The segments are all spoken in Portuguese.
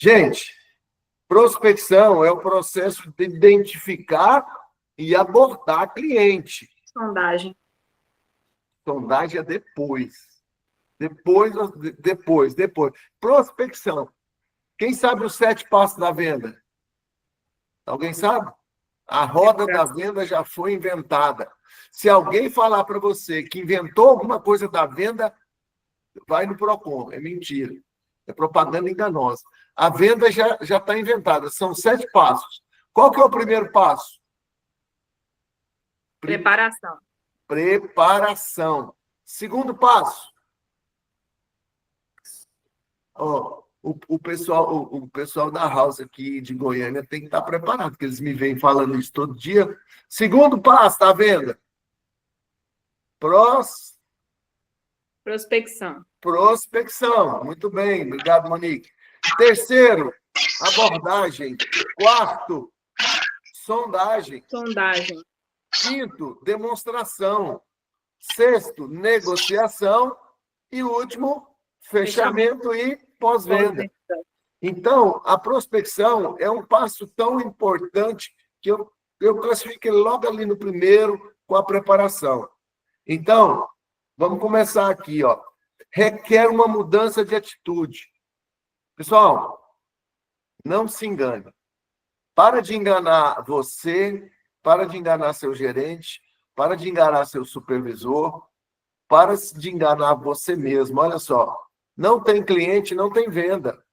Gente, prospecção é o processo de identificar e abordar cliente. Sondagem. Sondagem é depois. Depois. Prospecção. Quem sabe os 7 passos da venda? Alguém sabe? A roda da venda já foi inventada. Se alguém falar para você que inventou alguma coisa da venda, vai no Procon. É mentira. É propaganda enganosa. A venda já está inventada. São 7 passos. Qual que é o primeiro passo? Preparação. Preparação. Segundo passo. O pessoal da House aqui de Goiânia tem que estar preparado, porque eles me vêm falando isso todo dia. Segundo passo da venda. Prospecção. Muito bem. Obrigado, Monique. Terceiro, abordagem. Quarto, sondagem. Quinto, demonstração. Sexto, negociação. E último, fechamento e pós-venda. Então, a prospecção é um passo tão importante que eu classifiquei logo ali no primeiro com a preparação. Então, vamos começar aqui, ó. Requer uma mudança de atitude. Pessoal, não se engane. Para de enganar você, para de enganar seu gerente, para de enganar seu supervisor, para de enganar você mesmo. Olha só, não tem cliente, não tem venda.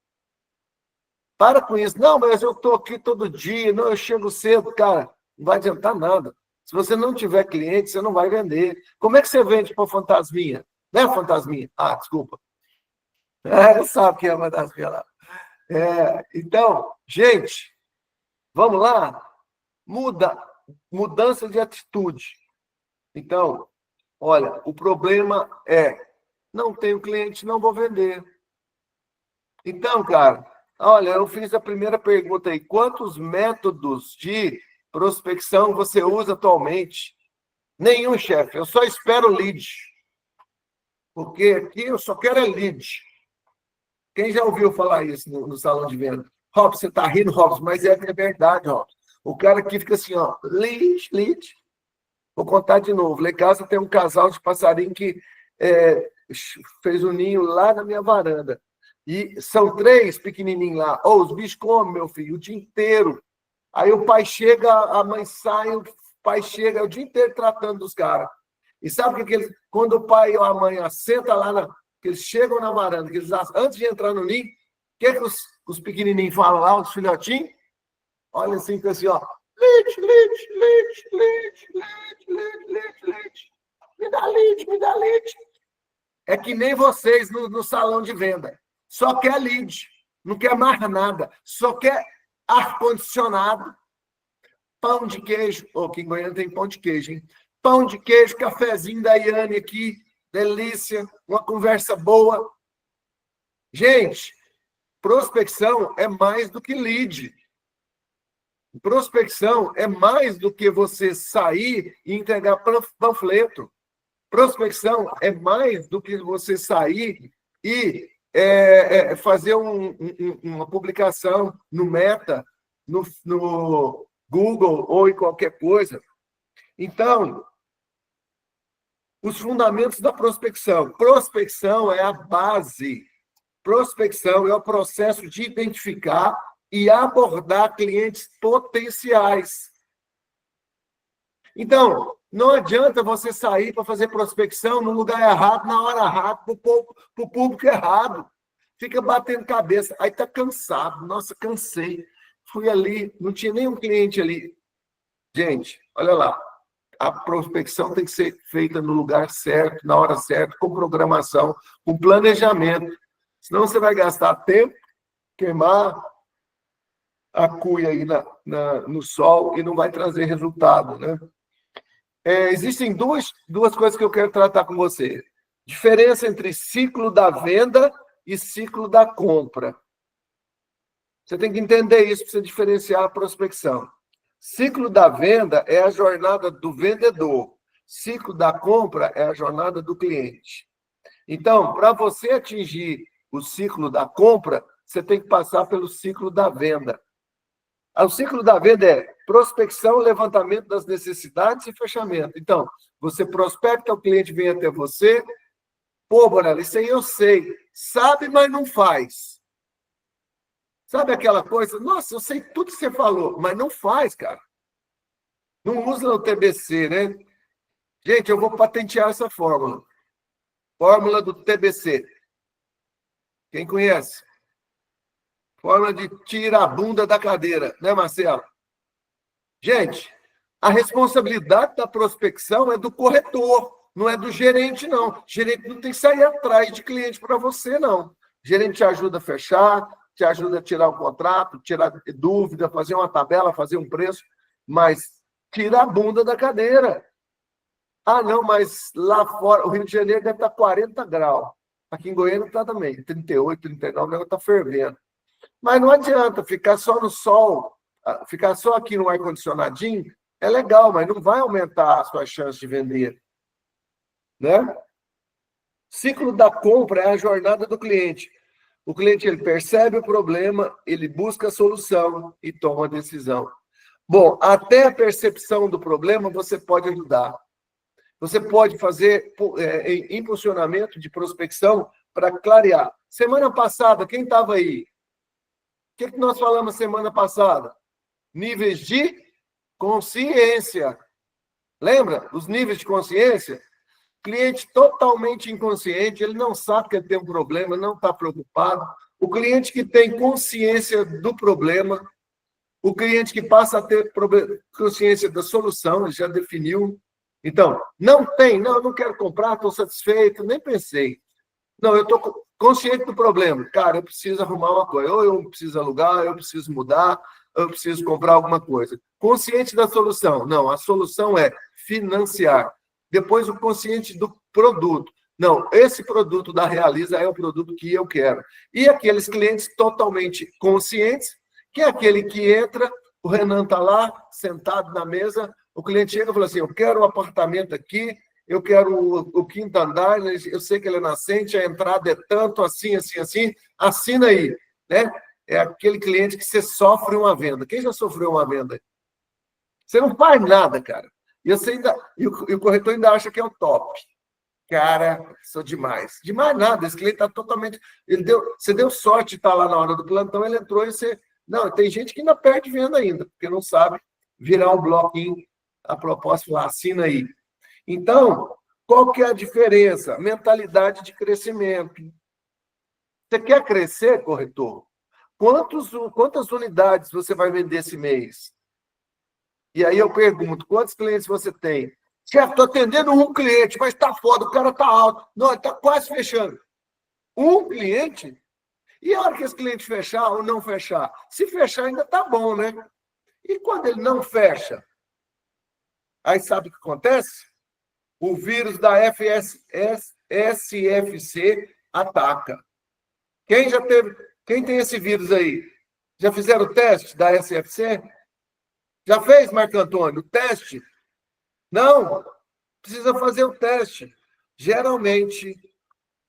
Para com isso. Não, mas eu estou aqui todo dia, não, eu chego cedo. Cara, não vai adiantar nada. Se você não tiver cliente, você não vai vender. Como é que você vende para fantasminha? Né, fantasminha? Ah, desculpa. Sabe que é uma fantasminha lá. Então, gente, vamos lá? Mudança de atitude. Então, olha, o problema é, não tenho cliente, não vou vender. Então, cara, olha, eu fiz a primeira pergunta aí. Quantos métodos de prospecção você usa atualmente? Nenhum, chefe. Eu só espero lead. Porque aqui eu só quero lead. Quem já ouviu falar isso no salão de venda? Robson, você está rindo, Robson, mas é verdade, Robson. O cara aqui fica assim, ó, lead. Vou contar de novo. Lá em casa tem um casal de passarinho que fez um ninho lá na minha varanda. E são 3 pequenininhos lá. Os bichos comem, meu filho, o dia inteiro. Aí o pai chega, a mãe sai, o pai chega o dia inteiro tratando dos caras. E sabe o que eles... Quando o pai ou a mãe senta lá, que eles chegam na varanda, que eles, antes de entrar no ninho, o que os pequenininhos falam lá, os filhotinhos? Olha assim, fica assim, ó. Leite. Me dá leite. É que nem vocês no salão de venda. Só quer lead. Não quer mais nada. Só quer ar-condicionado, pão de queijo. Aqui em Goiânia tem pão de queijo, hein? Pão de queijo, cafezinho da Iane aqui. Delícia. Uma conversa boa. Gente, prospecção é mais do que lead. Prospecção é mais do que você sair e entregar panfleto. Prospecção é mais do que você sair e fazer uma publicação no Meta, no Google ou em qualquer coisa. Então, os fundamentos da prospecção. Prospecção é a base. Prospecção é o processo de identificar e abordar clientes potenciais. Então, não adianta você sair para fazer prospecção no lugar errado, na hora errada, para o público errado. Fica batendo cabeça. Aí está cansado. Nossa, cansei. Fui ali, não tinha nenhum cliente ali. Gente, olha lá. A prospecção tem que ser feita no lugar certo, na hora certa, com programação, com planejamento. Senão você vai gastar tempo, queimar a cuia aí no sol e não vai trazer resultado, né? Existem duas coisas que eu quero tratar com você. Diferença entre ciclo da venda e ciclo da compra. Você tem que entender isso para você diferenciar a prospecção. Ciclo da venda é a jornada do vendedor. Ciclo da compra é a jornada do cliente. Então, para você atingir o ciclo da compra, você tem que passar pelo ciclo da venda. O ciclo da venda é prospecção, levantamento das necessidades e fechamento. Então, você prospecta, o cliente vem até você. Pô, Bonella, isso aí eu sei. Sabe, mas não faz. Sabe aquela coisa? Nossa, eu sei tudo que você falou, mas não faz, cara. Não usa o TBC, né? Gente, eu vou patentear essa fórmula. Fórmula do TBC. Quem conhece? Fórmula de tira a bunda da cadeira, né, Marcelo? Gente, a responsabilidade da prospecção é do corretor, não é do gerente, não. O gerente não tem que sair atrás de cliente para você, não. O gerente te ajuda a fechar, te ajuda a tirar o contrato, tirar dúvida, fazer uma tabela, fazer um preço, mas tira a bunda da cadeira. Ah, não, mas lá fora, o Rio de Janeiro deve estar 40 graus. Aqui em Goiânia está também, 38, 39, o negócio está fervendo. Mas não adianta ficar só no sol, ficar só aqui no ar-condicionadinho, é legal, mas não vai aumentar a sua chance de vender. Né? Ciclo da compra é a jornada do cliente. O cliente ele percebe o problema, ele busca a solução e toma a decisão. Bom, até a percepção do problema você pode ajudar. Você pode fazer impulsionamento de prospecção para clarear. Semana passada, quem estava aí? O que nós falamos semana passada? Níveis de consciência. Lembra? Os níveis de consciência? Cliente totalmente inconsciente, ele não sabe que ele tem um problema, não está preocupado. O cliente que tem consciência do problema, o cliente que passa a ter consciência da solução, ele já definiu. Então, não, eu não quero comprar, estou satisfeito, nem pensei. Não, eu estou consciente do problema. Cara, eu preciso arrumar uma coisa. Ou eu preciso alugar, eu preciso mudar, eu preciso comprar alguma coisa. Consciente da solução. Não, a solução é financiar. Depois, o consciente do produto. Não, esse produto da Realiza é o produto que eu quero. E aqueles clientes totalmente conscientes, que é aquele que entra, o Renan está lá, sentado na mesa, o cliente chega e fala assim, eu quero um apartamento aqui, eu quero o quinto andar, eu sei que ele é nascente, a entrada é tanto, assim, assim, assim, assina aí, né? É aquele cliente que você sofre uma venda. Quem já sofreu uma venda? Você não faz nada, cara. E o corretor ainda acha que é o top. Cara, sou demais. Demais nada, esse cliente está totalmente... Você deu sorte de estar lá na hora do plantão, ele entrou e você... Não, tem gente que ainda perde venda ainda, porque não sabe virar um bloquinho a proposta e falar, assina aí. Então, qual que é a diferença? Mentalidade de crescimento. Você quer crescer, corretor? Quantas unidades você vai vender esse mês? E aí eu pergunto, quantos clientes você tem? Chefe, estou atendendo um cliente, mas está foda, o cara está alto. Não, ele está quase fechando. Um cliente? E a hora que esse cliente fechar ou não fechar? Se fechar, ainda está bom, né? E quando ele não fecha? Aí sabe o que acontece? O vírus da SFC ataca. Quem tem esse vírus aí? Já fizeram o teste da SFC? Já fez, Marco Antônio, o teste? Não, precisa fazer o teste. Geralmente,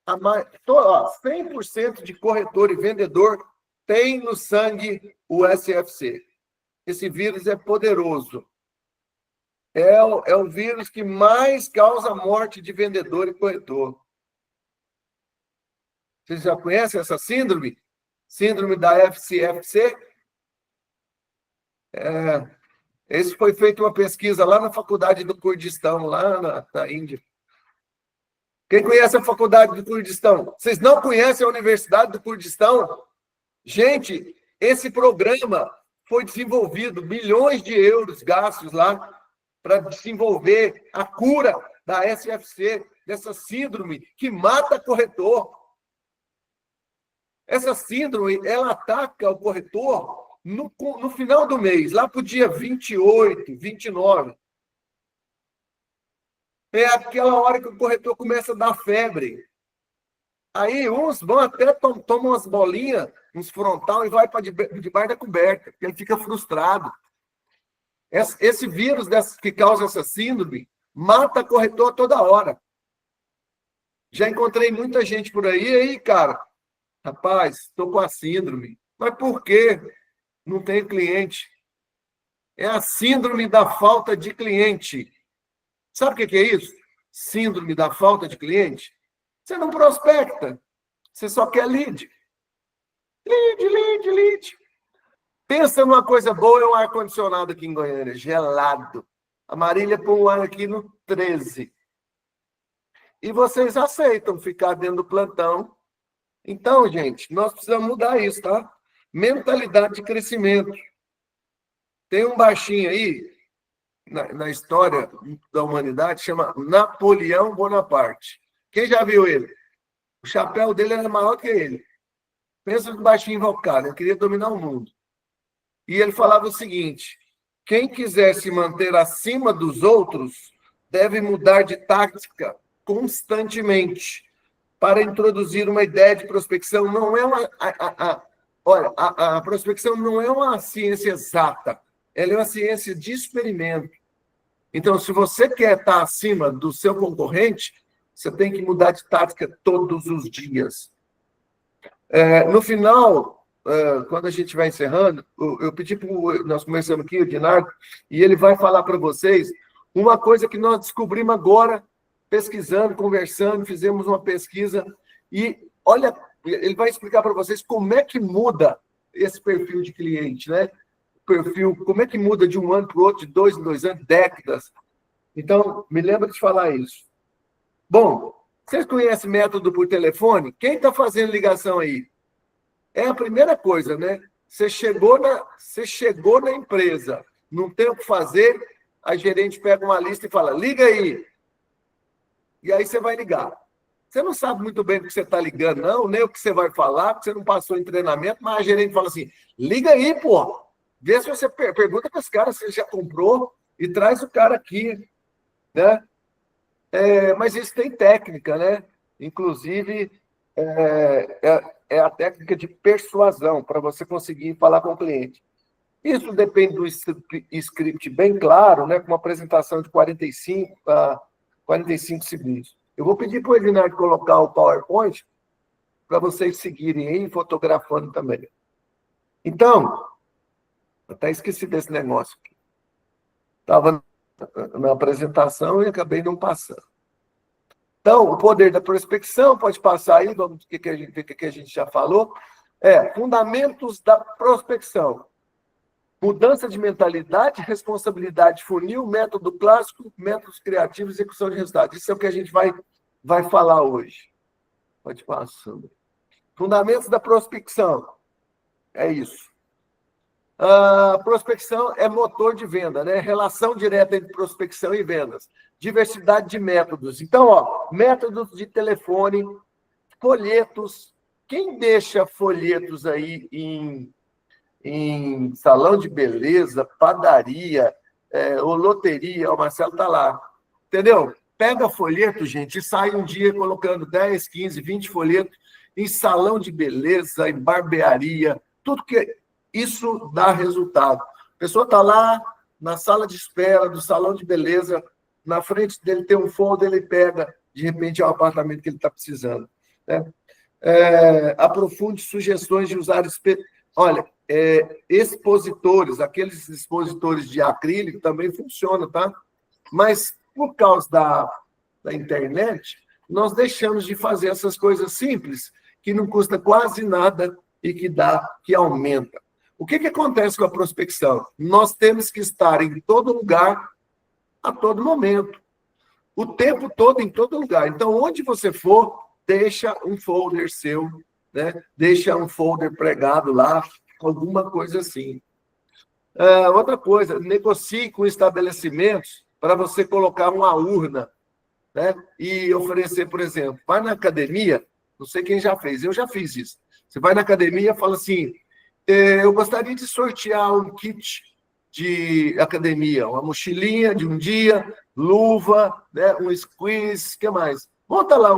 100% de corretor e vendedor tem no sangue o SFC. Esse vírus é poderoso. É o vírus que mais causa morte de vendedor e corretor. Vocês já conhecem essa síndrome? Síndrome da FCFC? Esse foi feita uma pesquisa lá na Faculdade do Kurdistão, lá na Índia. Quem conhece a Faculdade do Kurdistão? Vocês não conhecem a Universidade do Kurdistão? Gente, esse programa foi desenvolvido, milhões de euros gastos lá para desenvolver a cura da SFC, dessa síndrome que mata corretor. Essa síndrome, ela ataca o corretor no final do mês, lá para o dia 28, 29. É aquela hora que o corretor começa a dar febre. Aí uns vão até tomam umas bolinhas, uns frontal, e vai para debaixo da coberta, porque ele fica frustrado. Esse vírus que causa essa síndrome mata corretor toda hora. Já encontrei muita gente por aí, cara, Rapaz, estou com a síndrome. Mas por quê? Não tem cliente. É a síndrome da falta de cliente. Sabe o que é isso? Síndrome da falta de cliente? Você não prospecta. Você só quer lead. Lead. Pensa numa coisa boa, é um ar-condicionado aqui em Goiânia, gelado. A Marília põe o ar aqui no 13. E vocês aceitam ficar dentro do plantão. Então, gente, nós precisamos mudar isso, tá? Mentalidade de crescimento. Tem um baixinho aí, na história da humanidade, chama Napoleão Bonaparte. Quem já viu ele? O chapéu dele era maior que ele. Pensa no baixinho invocado, ele queria dominar o mundo. E ele falava o seguinte: quem quiser se manter acima dos outros deve mudar de tática constantemente para introduzir uma ideia de prospecção. Não é uma... Olha, a prospecção não é uma ciência exata, ela é uma ciência de experimento. Então, se você quer estar acima do seu concorrente, você tem que mudar de tática todos os dias. No final, quando a gente vai encerrando, eu pedi para nós começamos aqui, o Dinardo, e ele vai falar para vocês uma coisa que nós descobrimos agora, pesquisando, conversando, fizemos uma pesquisa, e olha, ele vai explicar para vocês como é que muda esse perfil de cliente, né? Perfil, como é que muda de um ano para o outro, de 2 em 2 anos, décadas. Então, me lembra de falar isso. Bom, vocês conhecem método por telefone? Quem está fazendo ligação aí? É a primeira coisa, né? Você chegou na empresa, não tem o que fazer, a gerente pega uma lista e fala, liga aí. E aí você vai ligar. Você não sabe muito bem o que você está ligando, não, nem o que você vai falar, porque você não passou em treinamento, mas a gerente fala assim, liga aí, pô. Vê se você pergunta para os caras se ele já comprou e traz o cara aqui, né? Mas isso tem técnica, né? Inclusive, é a técnica de persuasão para você conseguir falar com o cliente. Isso depende do script bem claro, né? Com uma apresentação de 45 a 45 segundos. Eu vou pedir para o Edinardo colocar o PowerPoint para vocês seguirem aí, fotografando também. Então, até esqueci desse negócio aqui. Estava na apresentação e acabei não passando. Então, o poder da prospecção, pode passar aí, vamos ver o que a gente já falou. Fundamentos da prospecção. Mudança de mentalidade, responsabilidade funil, método clássico, métodos criativos e execução de resultados. Isso é o que a gente vai falar hoje. Pode passar. Fundamentos da prospecção. É isso. A prospecção é motor de venda, né? Relação direta entre prospecção e vendas. Diversidade de métodos. Então, métodos de telefone, folhetos. Quem deixa folhetos aí em salão de beleza, padaria, ou loteria, o Marcelo está lá. Entendeu? Pega folheto, gente, e sai um dia colocando 10, 15, 20 folhetos em salão de beleza, em barbearia, tudo que... Isso dá resultado. A pessoa está lá na sala de espera do salão de beleza, na frente dele tem um folder, ele pega, de repente é o apartamento que ele está precisando. Né? Aprofunde sugestões de usar... Olha, expositores, aqueles expositores de acrílico também funcionam, tá? Mas, por causa da internet, nós deixamos de fazer essas coisas simples, que não custa quase nada e que aumenta. O que acontece com a prospecção? Nós temos que estar em todo lugar, a todo momento. O tempo todo, em todo lugar. Então, onde você for, deixa um folder seu, né? Deixa um folder pregado lá, alguma coisa assim. Outra coisa, negocie com estabelecimentos para você colocar uma urna, né? E oferecer, por exemplo, vai na academia, não sei quem já fez, eu já fiz isso. Você vai na academia e fala assim, eu gostaria de sortear um kit de academia, uma mochilinha de um dia, luva, né, um squeeze, o que mais? Bota lá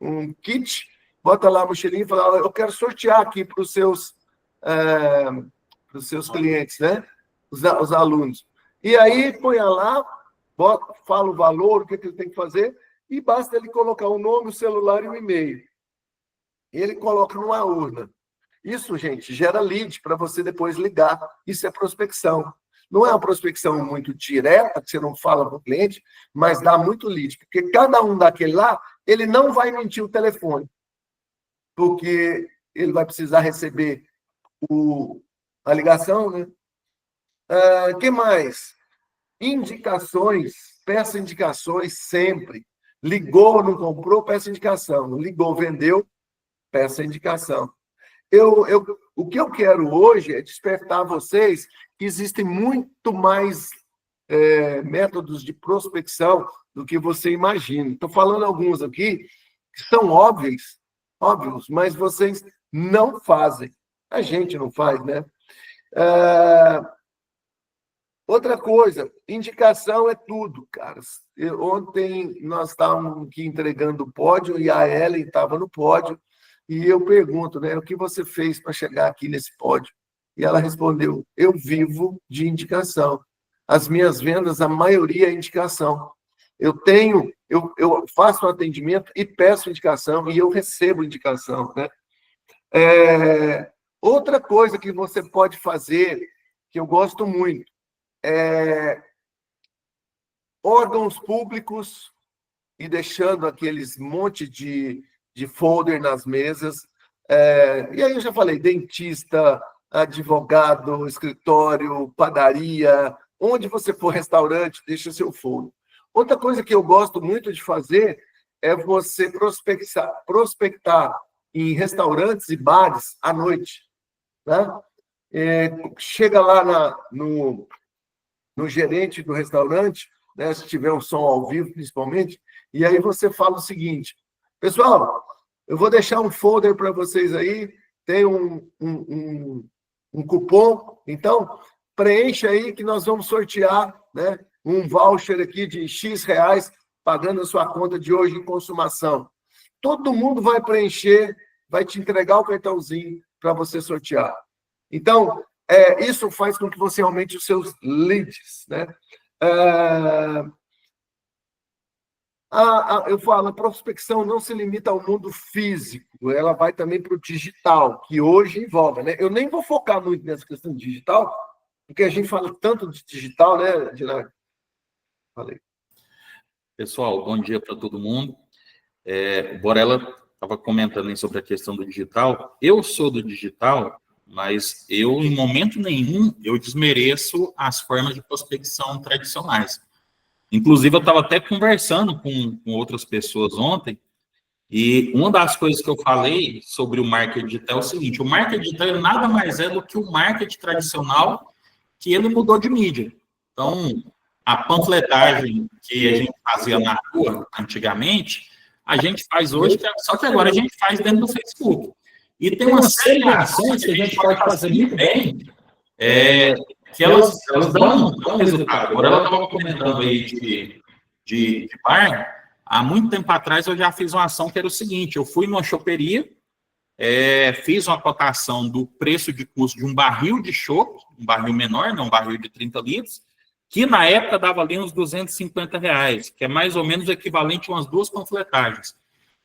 um kit, bota lá a mochilinha e fala, eu quero sortear aqui para os seus clientes, né? Os alunos. E aí, põe lá, fala o valor, o que ele tem que fazer, e basta ele colocar o nome, o celular e o e-mail. ele coloca numa urna. Isso, gente, gera lead para você depois ligar. Isso é prospecção. Não é uma prospecção muito direta, que você não fala para o cliente, mas dá muito lead. Porque cada um daquele lá, ele não vai mentir o telefone. Porque ele vai precisar receber a ligação, né? Que mais? Indicações. Peça indicações sempre. Ligou, não comprou, peça indicação. Ligou, vendeu, peça indicação. O que eu quero hoje é despertar vocês que existem muito mais métodos de prospecção do que você imagina. Estou falando alguns aqui que são óbvios, mas vocês não fazem. A gente não faz, né? Outra coisa, indicação é tudo, cara. Ontem nós estávamos aqui entregando o pódio e a Ellen estava no pódio. E eu pergunto, né, o que você fez para chegar aqui nesse pódio? E ela respondeu, eu vivo de indicação. As minhas vendas, a maioria é indicação. Eu faço um atendimento e peço indicação, e eu recebo indicação, né? Outra coisa que você pode fazer, que eu gosto muito, órgãos públicos e deixando aqueles monte de folder nas mesas. E aí eu já falei, dentista, advogado, escritório, padaria, onde você for, restaurante, deixa seu folder. Outra coisa que eu gosto muito de fazer é você prospectar em restaurantes e bares à noite, né? Chega lá no gerente do restaurante, né, se tiver um som ao vivo, principalmente, e aí você fala o seguinte, pessoal, eu vou deixar um folder para vocês aí, tem um cupom, então preencha aí que nós vamos sortear, né, um voucher aqui de X reais, pagando a sua conta de hoje em consumação. Todo mundo vai preencher, vai te entregar o cartãozinho para você sortear. Então, isso faz com que você aumente os seus leads, né? Eu falo, a prospecção não se limita ao mundo físico, ela vai também para o digital, que hoje envolve, né? Eu nem vou focar muito nessa questão digital, porque a gente fala tanto de digital, né, Dinari? Falei. Pessoal, bom dia para todo mundo. O Borella estava comentando sobre a questão do digital. Eu sou do digital, mas eu, em momento nenhum, eu desmereço as formas de prospecção tradicionais. Inclusive, eu estava até conversando com outras pessoas ontem, e uma das coisas que eu falei sobre o marketing digital é o seguinte, o marketing digital nada mais é do que o marketing tradicional, que ele mudou de mídia. Então, a panfletagem que a gente fazia na rua antigamente, a gente faz hoje, só que agora a gente faz dentro do Facebook. E tem uma série de ações que a gente pode fazer muito bem, que elas dão resultado. Agora ela estava comentando aí de bar. Há muito tempo atrás eu já fiz uma ação que era o seguinte, eu fui numa choperia, fiz uma cotação do preço de custo de um barril de chopp, um barril menor, não um barril de 30 litros, que na época dava ali uns R$250, que é mais ou menos o equivalente a umas 2 panfletagens.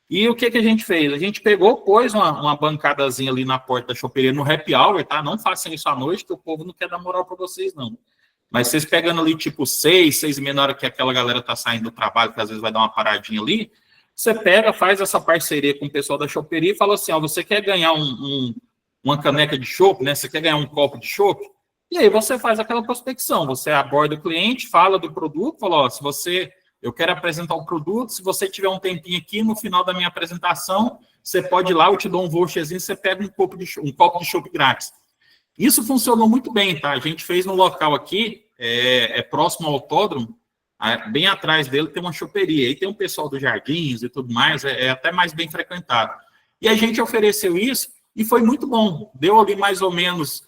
E o que a gente fez? A gente pegou, pôs uma bancadazinha ali na porta da choperia no happy hour, tá? Não façam isso à noite, que o povo não quer dar moral para vocês, não. Mas vocês pegando ali, tipo, 6:30, na hora que aquela galera tá saindo do trabalho, que às vezes vai dar uma paradinha ali, você pega, faz essa parceria com o pessoal da choperia e fala assim, ó, você quer ganhar uma caneca de chopp, né? Você quer ganhar um copo de chopp? E aí você faz aquela prospecção, você aborda o cliente, fala do produto, fala, ó, eu quero apresentar o produto, se você tiver um tempinho aqui, no final da minha apresentação, você pode ir lá, eu te dou um voucherzinho, você pega um copo de chopp grátis. Isso funcionou muito bem, tá? A gente fez no local aqui, próximo ao autódromo, bem atrás dele tem uma choperia, aí tem um pessoal dos jardins e tudo mais, é até mais bem frequentado. E a gente ofereceu isso e foi muito bom. Deu ali mais ou menos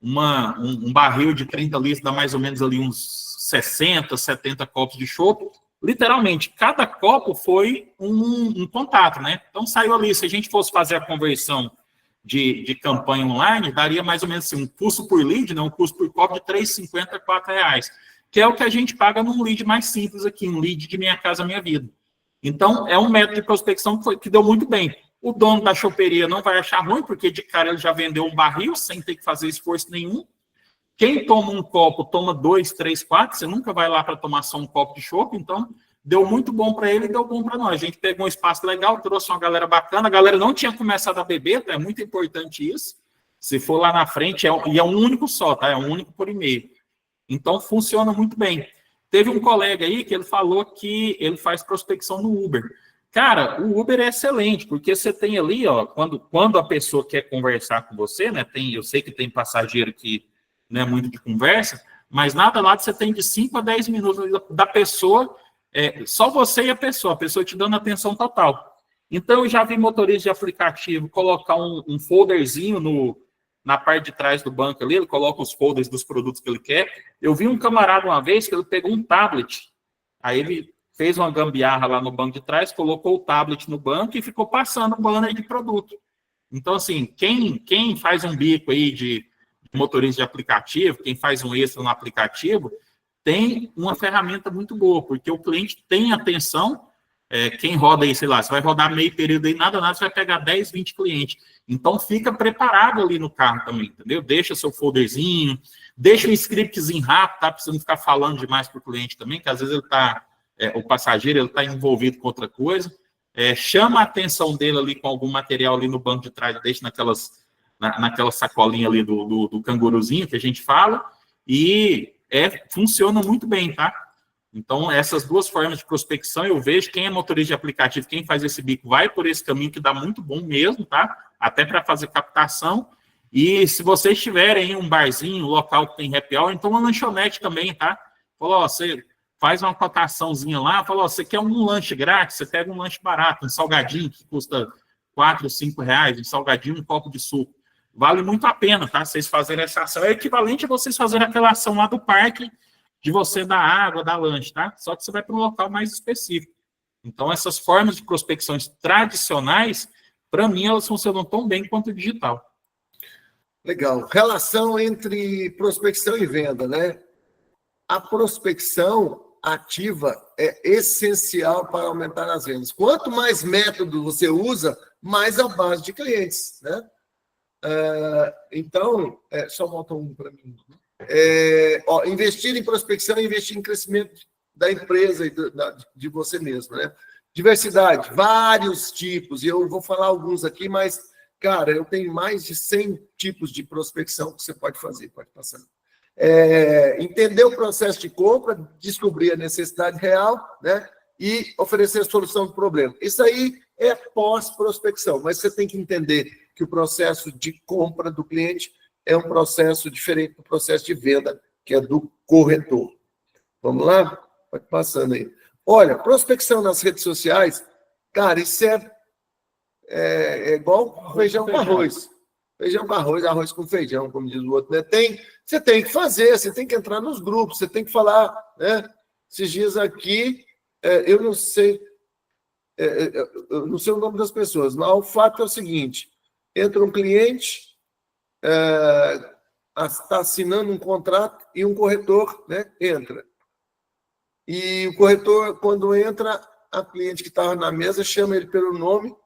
um barril de 30 litros, dá mais ou menos ali uns 60, 70 copos de chopp. Literalmente, cada copo foi um contato, né? Então saiu ali, se a gente fosse fazer a conversão de campanha online, daria mais ou menos assim, um custo por lead, né? Um custo por copo de R$3,50 a R$4, que é o que a gente paga num lead mais simples aqui, um lead de Minha Casa Minha Vida. Então, é um método de prospecção que deu muito bem. O dono da choperia não vai achar ruim, porque de cara ele já vendeu um barril sem ter que fazer esforço nenhum. Quem toma um copo, toma 2, 3, 4, você nunca vai lá para tomar só um copo de chopp, então deu muito bom para ele e deu bom para nós. A gente pegou um espaço legal, trouxe uma galera bacana, a galera não tinha começado a beber, é muito importante isso. Se for lá na frente, e é um único só, tá? É um único por e-mail. Então, funciona muito bem. Teve um colega aí que ele falou que ele faz prospecção no Uber. Cara, o Uber é excelente, porque você tem ali, ó, quando a pessoa quer conversar com você, né? Eu sei que tem passageiro que não é muito de conversa, mas nada lá você tem de 5 a 10 minutos da pessoa, só você e a pessoa te dando atenção total. Então, eu já vi motorista de aplicativo colocar um folderzinho na parte de trás do banco ali, ele coloca os folders dos produtos que ele quer. Eu vi um camarada uma vez que ele pegou um tablet, aí ele fez uma gambiarra lá no banco de trás, colocou o tablet no banco e ficou passando o banner de produto. Então, assim, quem faz um bico aí de motorista de aplicativo, quem faz um extra no aplicativo, tem uma ferramenta muito boa, porque o cliente tem atenção, quem roda aí, sei lá, você vai rodar meio período aí, nada, você vai pegar 10, 20 clientes. Então, fica preparado ali no carro também, entendeu? Deixa seu folderzinho, deixa um scriptzinho rápido, tá? Precisa não ficar falando demais para o cliente também, que às vezes o passageiro, ele está envolvido com outra coisa. Chama a atenção dele ali com algum material ali no banco de trás, deixa naquela sacolinha ali do canguruzinho que a gente fala, e funciona muito bem, tá? Então, essas duas formas de prospecção, eu vejo quem é motorista de aplicativo, quem faz esse bico, vai por esse caminho que dá muito bom mesmo, tá? Até para fazer captação. E se vocês tiverem um barzinho, um local que tem happy hour, então uma lanchonete também, tá? Falou, você faz uma cotaçãozinha lá, falou, você quer um lanche grátis, você pega um lanche barato, um salgadinho que custa 4, 5 reais, um salgadinho, um copo de suco. Vale muito a pena, tá? Vocês fazerem essa ação. É equivalente a vocês fazerem aquela ação lá do parque, de você dar água, dar lanche, tá? Só que você vai para um local mais específico. Então, essas formas de prospecções tradicionais, para mim, elas funcionam tão bem quanto o digital. Legal. Relação entre prospecção e venda, né? A prospecção ativa é essencial para aumentar as vendas. Quanto mais método você usa, mais a base de clientes, né? Então, só volta um para mim. Investir em prospecção é investir em crescimento da empresa e de você mesmo, né? Diversidade, vários tipos, e eu vou falar alguns aqui, mas, cara, eu tenho mais de 100 tipos de prospecção que você pode fazer, pode passar. Entender o processo de compra, descobrir a necessidade real, né? E oferecer a solução do problema. Isso aí é pós-prospecção, mas você tem que entender que o processo de compra do cliente é um processo diferente do processo de venda, que é do corretor. Vamos lá? Pode passando aí. Olha, prospecção nas redes sociais, cara, isso é igual feijão com arroz. Feijão com arroz, arroz com feijão, como diz o outro, né? Você tem que fazer, você tem que entrar nos grupos, você tem que falar, né? Esses dias aqui, eu não sei o nome das pessoas, mas o fato é o seguinte, entra um cliente, está assinando um contrato e um corretor, né, entra. E o corretor, quando entra, a cliente que estava na mesa chama ele pelo nome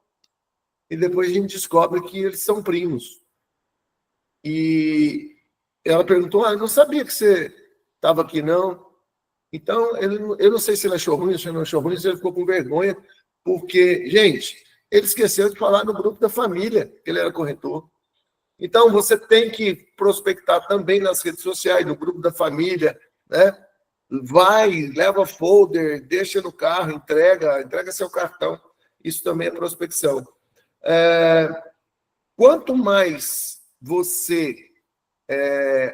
e depois a gente descobre que eles são primos. E ela perguntou, eu não sabia que você estava aqui, não. Então, eu não sei se ele achou ruim, se ele não achou ruim, se ele ficou com vergonha, porque, gente, ele esqueceu de falar no grupo da família que ele era corretor. Então, você tem que prospectar também nas redes sociais, no grupo da família, né? Vai, leva folder, deixa no carro, entrega seu cartão. Isso também é prospecção. Quanto mais você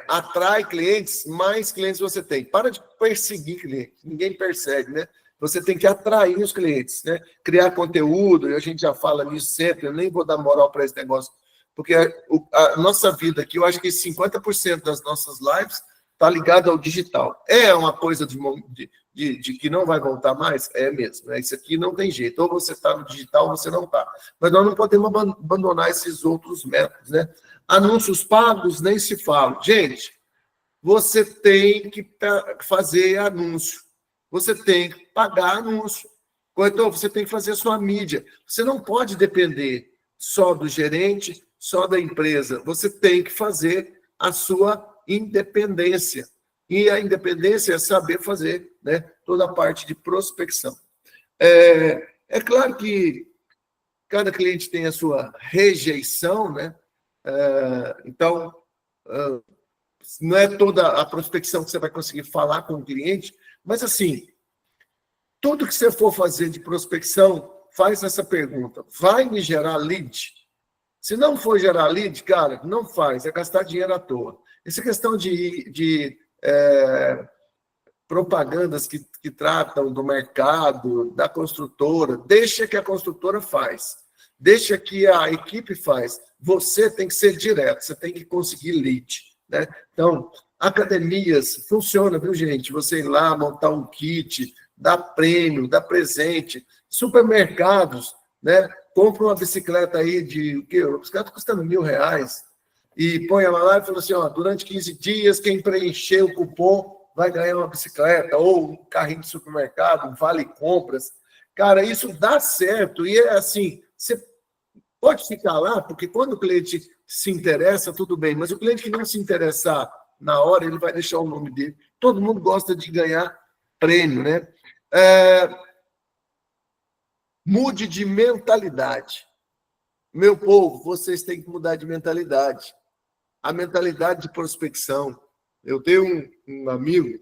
atrai clientes, mais clientes você tem. Para de perseguir clientes, ninguém persegue, né? Você tem que atrair os clientes, né? Criar conteúdo, a gente já fala nisso sempre, eu nem vou dar moral para esse negócio, porque a nossa vida aqui, eu acho que 50% das nossas lives está ligado ao digital. É uma coisa de que não vai voltar mais? É mesmo, né? Isso aqui não tem jeito. Ou você está no digital ou você não está. Mas nós não podemos abandonar esses outros métodos, né? Anúncios pagos, nem se fala. Gente, você tem que fazer anúncio. Você tem que pagar anúncio. Corretor, você tem que fazer a sua mídia. Você não pode depender só do gerente, só da empresa. Você tem que fazer a sua independência. E a independência é saber fazer, né, toda a parte de prospecção. É claro que cada cliente tem a sua rejeição, né? Então, não é toda a prospecção que você vai conseguir falar com o cliente, mas, assim, tudo que você for fazer de prospecção, faz essa pergunta: vai me gerar lead? Se não for gerar lead, cara, não faz, é gastar dinheiro à toa. Essa questão de propagandas que tratam do mercado, da construtora, deixa que a construtora faz, deixa que a equipe faz. Você tem que ser direto, você tem que conseguir lead, né? Então, academias, funciona, viu, gente? Você ir lá, montar um kit, dar prêmio, dar presente. Supermercados, né? Compra uma bicicleta aí de... o quê? A bicicleta custando R$1.000 e põe ela lá e fala assim, ó, durante 15 dias, quem preencher o cupom vai ganhar uma bicicleta, ou um carrinho de supermercado, um vale-compras. Cara, isso dá certo. E é assim, você pode ficar lá, porque quando o cliente se interessa, tudo bem, mas o cliente que não se interessar na hora, ele vai deixar o nome dele. Todo mundo gosta de ganhar prêmio, né? Mude de mentalidade. Meu povo, vocês têm que mudar de mentalidade. A mentalidade de prospecção. Eu tenho um amigo,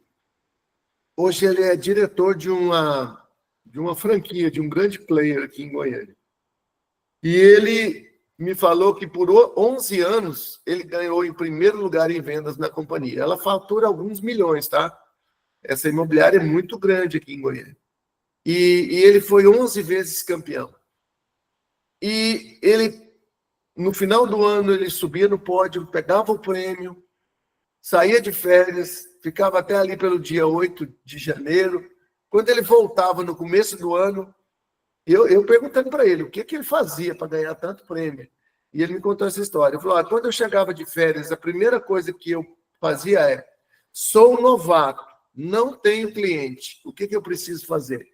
hoje ele é diretor de uma franquia, de um grande player aqui em Goiânia. E ele me falou que por 11 anos ele ganhou em primeiro lugar em vendas na companhia. Ela fatura alguns milhões, tá? Essa imobiliária é muito grande aqui em Goiânia. E ele foi 11 vezes campeão. E ele, no final do ano, ele subia no pódio, pegava o prêmio, saía de férias, ficava até ali pelo dia 8 de janeiro. Quando ele voltava no começo do ano, eu perguntando para ele o que ele fazia para ganhar tanto prêmio. E ele me contou essa história. Ele falou, quando eu chegava de férias, a primeira coisa que eu fazia é: sou novato, não tenho cliente, o que eu preciso fazer?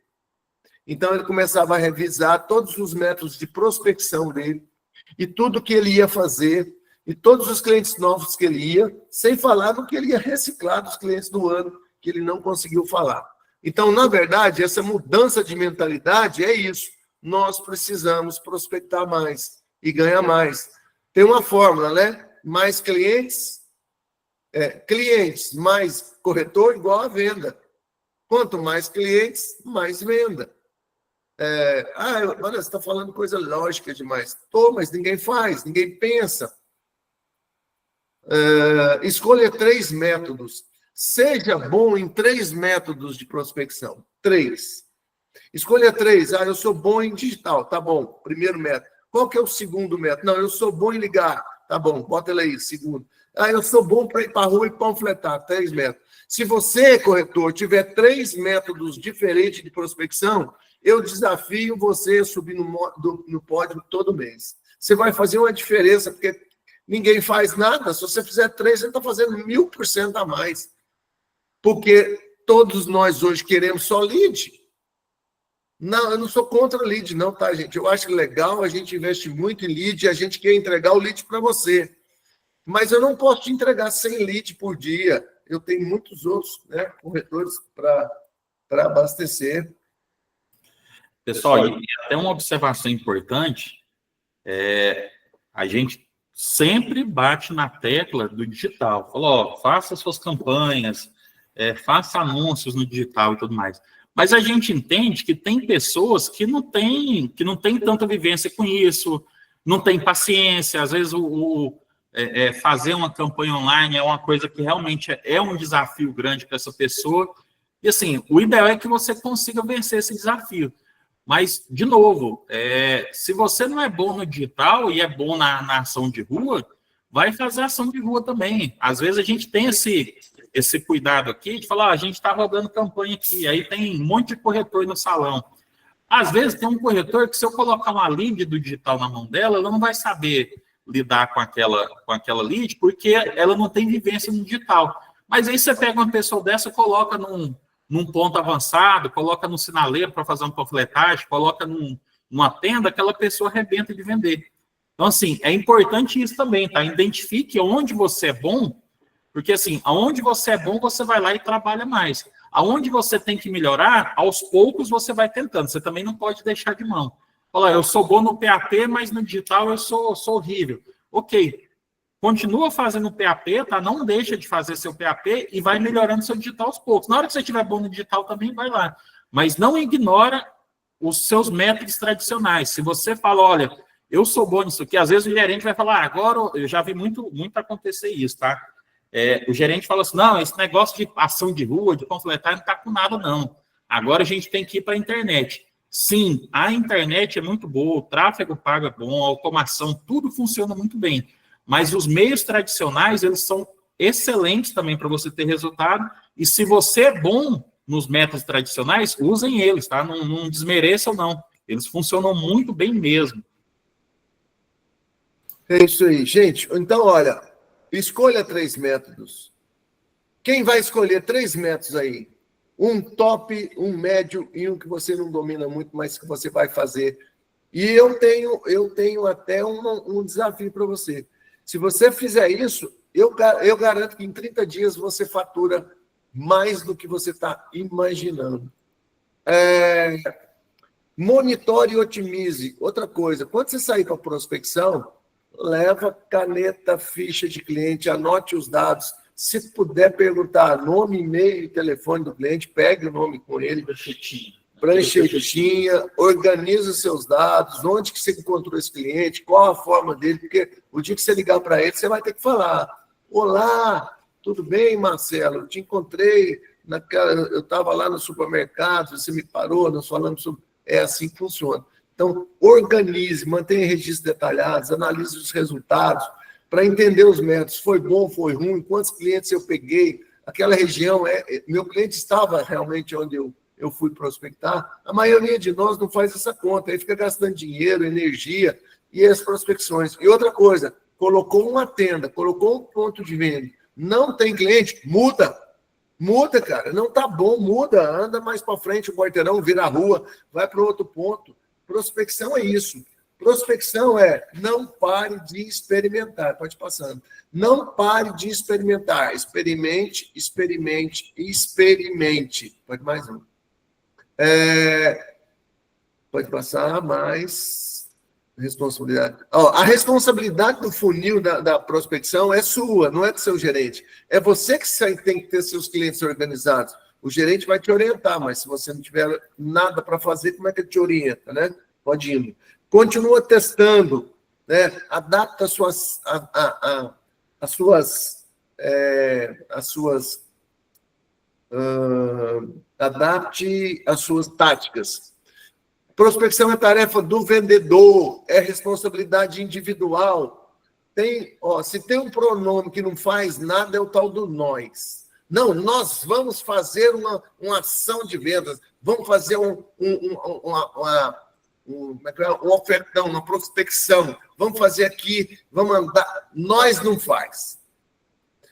Então, ele começava a revisar todos os métodos de prospecção dele e tudo que ele ia fazer, e todos os clientes novos que ele ia, sem falar no que ele ia reciclar dos clientes do ano que ele não conseguiu falar. Então, na verdade, essa mudança de mentalidade é isso. Nós precisamos prospectar mais e ganhar mais. Tem uma fórmula, né? Mais clientes, mais corretor igual a venda. Quanto mais clientes, mais venda. Olha, você está falando coisa lógica demais. Mas ninguém faz, ninguém pensa. Escolha 3 métodos. Seja bom em 3 métodos de prospecção. 3. Escolha 3. Eu sou bom em digital. Tá bom, primeiro método. Qual que é o segundo método? Não, eu sou bom em ligar. Tá bom, bota ele aí, segundo. Eu sou bom para ir para a rua e panfletar. 3 métodos. Se você, corretor, tiver 3 métodos diferentes de prospecção, eu desafio você a subir no pódio todo mês. Você vai fazer uma diferença, porque ninguém faz nada. Se você fizer 3, você está fazendo 1000% a mais. Porque todos nós hoje queremos só lead. Não, eu não sou contra lead, não, tá, gente? Eu acho legal, a gente investe muito em lead, a gente quer entregar o lead para você. Mas eu não posso te entregar 100 leads por dia. Eu tenho muitos outros, né, corretores para abastecer. Pessoal, e até uma observação importante, a gente sempre bate na tecla do digital. Fala, faça suas campanhas, faça anúncios no digital e tudo mais. Mas a gente entende que tem pessoas que não têm tanta vivência com isso, não tem paciência, às vezes fazer uma campanha online é uma coisa que realmente é um desafio grande para essa pessoa. E assim, o ideal é que você consiga vencer esse desafio. Mas, de novo, se você não é bom no digital e é bom na ação de rua, vai fazer ação de rua também. Às vezes a gente tem esse cuidado aqui de falar, a gente está rodando campanha aqui, aí tem um monte de corretor no salão. Às vezes tem um corretor que, se eu colocar uma lead do digital na mão dela, ela não vai saber lidar com aquela lead, porque ela não tem vivência no digital. Mas aí você pega uma pessoa dessa, coloca num ponto avançado, coloca no sinaleiro para fazer uma panfletagem, coloca numa tenda, aquela pessoa arrebenta de vender. Então, assim, é importante isso também, tá? Identifique onde você é bom, porque, assim, aonde você é bom, você vai lá e trabalha mais. Aonde você tem que melhorar, aos poucos você vai tentando. Você também não pode deixar de mão. Olha, eu sou bom no PAP, mas no digital eu sou horrível. Ok, continua fazendo o PAP, tá? Não deixa de fazer seu PAP e vai melhorando seu digital aos poucos. Na hora que você estiver bom no digital também, vai lá. Mas não ignora os seus métodos tradicionais. Se você fala, olha, eu sou bom nisso aqui, às vezes o gerente vai falar, agora eu já vi muito acontecer isso, tá? O gerente fala assim, não, esse negócio de ação de rua, de panfletar, não está com nada, não. Agora a gente tem que ir para a internet. Sim, a internet é muito boa, o tráfego pago é bom, a automação, tudo funciona muito bem. Mas os meios tradicionais, eles são excelentes também para você ter resultado. E se você é bom nos métodos tradicionais, usem eles, tá? Não desmereçam, não. Eles funcionam muito bem mesmo. É isso aí. Gente, então, olha, escolha 3 métodos. Quem vai escolher 3 métodos aí? Um top, um médio e um que você não domina muito, mas que você vai fazer. E eu tenho até um desafio para você. Se você fizer isso, eu garanto que em 30 dias você fatura mais do que você está imaginando. Monitore e otimize. Outra coisa, quando você sair para a prospecção, leva caneta, ficha de cliente, anote os dados. Se puder perguntar nome, e-mail e telefone do cliente, pegue o nome com ele. Pranchetinha, organiza os seus dados, onde que você encontrou esse cliente, qual a forma dele, porque o dia que você ligar para ele, você vai ter que falar, olá, tudo bem, Marcelo? Eu te encontrei, eu estava lá no supermercado, você me parou, nós falamos sobre... É assim que funciona. Então, organize, mantenha registros detalhados, analise os resultados, para entender os métodos. Foi bom, foi ruim, quantos clientes eu peguei, aquela região, meu cliente estava realmente onde eu fui prospectar. A maioria de nós não faz essa conta, aí fica gastando dinheiro, energia e as prospecções. E outra coisa, colocou uma tenda, colocou um ponto de venda, não tem cliente, muda. Muda, cara, não tá bom, muda, anda mais para frente o quarteirão, vira a rua, vai para outro ponto. Prospecção é isso. Prospecção é não pare de experimentar. Pode ir passando. Não pare de experimentar. Experimente, experimente, experimente. Pode mais um. Pode passar mais. Responsabilidade. A responsabilidade do funil da prospecção é sua, não é do seu gerente. É você que tem que ter seus clientes organizados. O gerente vai te orientar, mas se você não tiver nada para fazer, como é que ele te orienta, né? Pode ir. Continua testando, né? Adapta adapte as suas táticas. Prospecção é tarefa do vendedor, é responsabilidade individual. Se tem um pronome que não faz nada, é o tal do nós. Não, nós vamos fazer uma ação de vendas, vamos fazer um ofertão, uma prospecção, vamos fazer aqui, vamos andar. Nós não faz.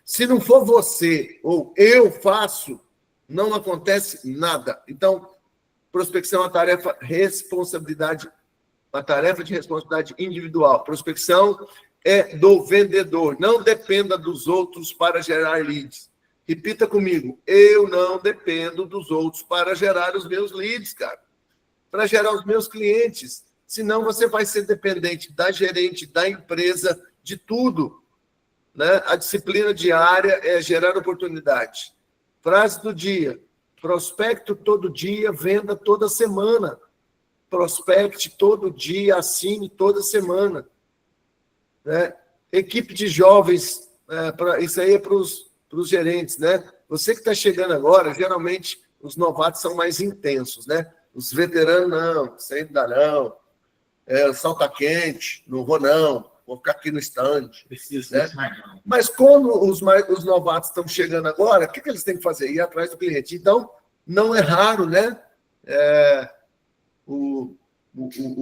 Se não for você ou eu faço, não acontece nada. Então, prospecção é uma tarefa de responsabilidade individual. Prospecção é do vendedor. Não dependa dos outros para gerar leads. Repita comigo. Eu não dependo dos outros para gerar os meus leads, cara. Para gerar os meus clientes. Senão você vai ser dependente da gerente, da empresa, de tudo. Né? A disciplina diária é gerar oportunidade. Frase do dia. Prospecto todo dia, venda toda semana. Prospecte todo dia, assine toda semana. Né? Equipe de jovens, isso aí é para os gerentes, né? Você que está chegando agora, geralmente os novatos são mais intensos, né? Os veteranos, não, isso aí não dá não. Salta quente, não vou não, vou ficar aqui no stand. Preciso, né? Mas como os novatos estão chegando agora, o que eles têm que fazer? Ir atrás do cliente. Então, não é raro, né? O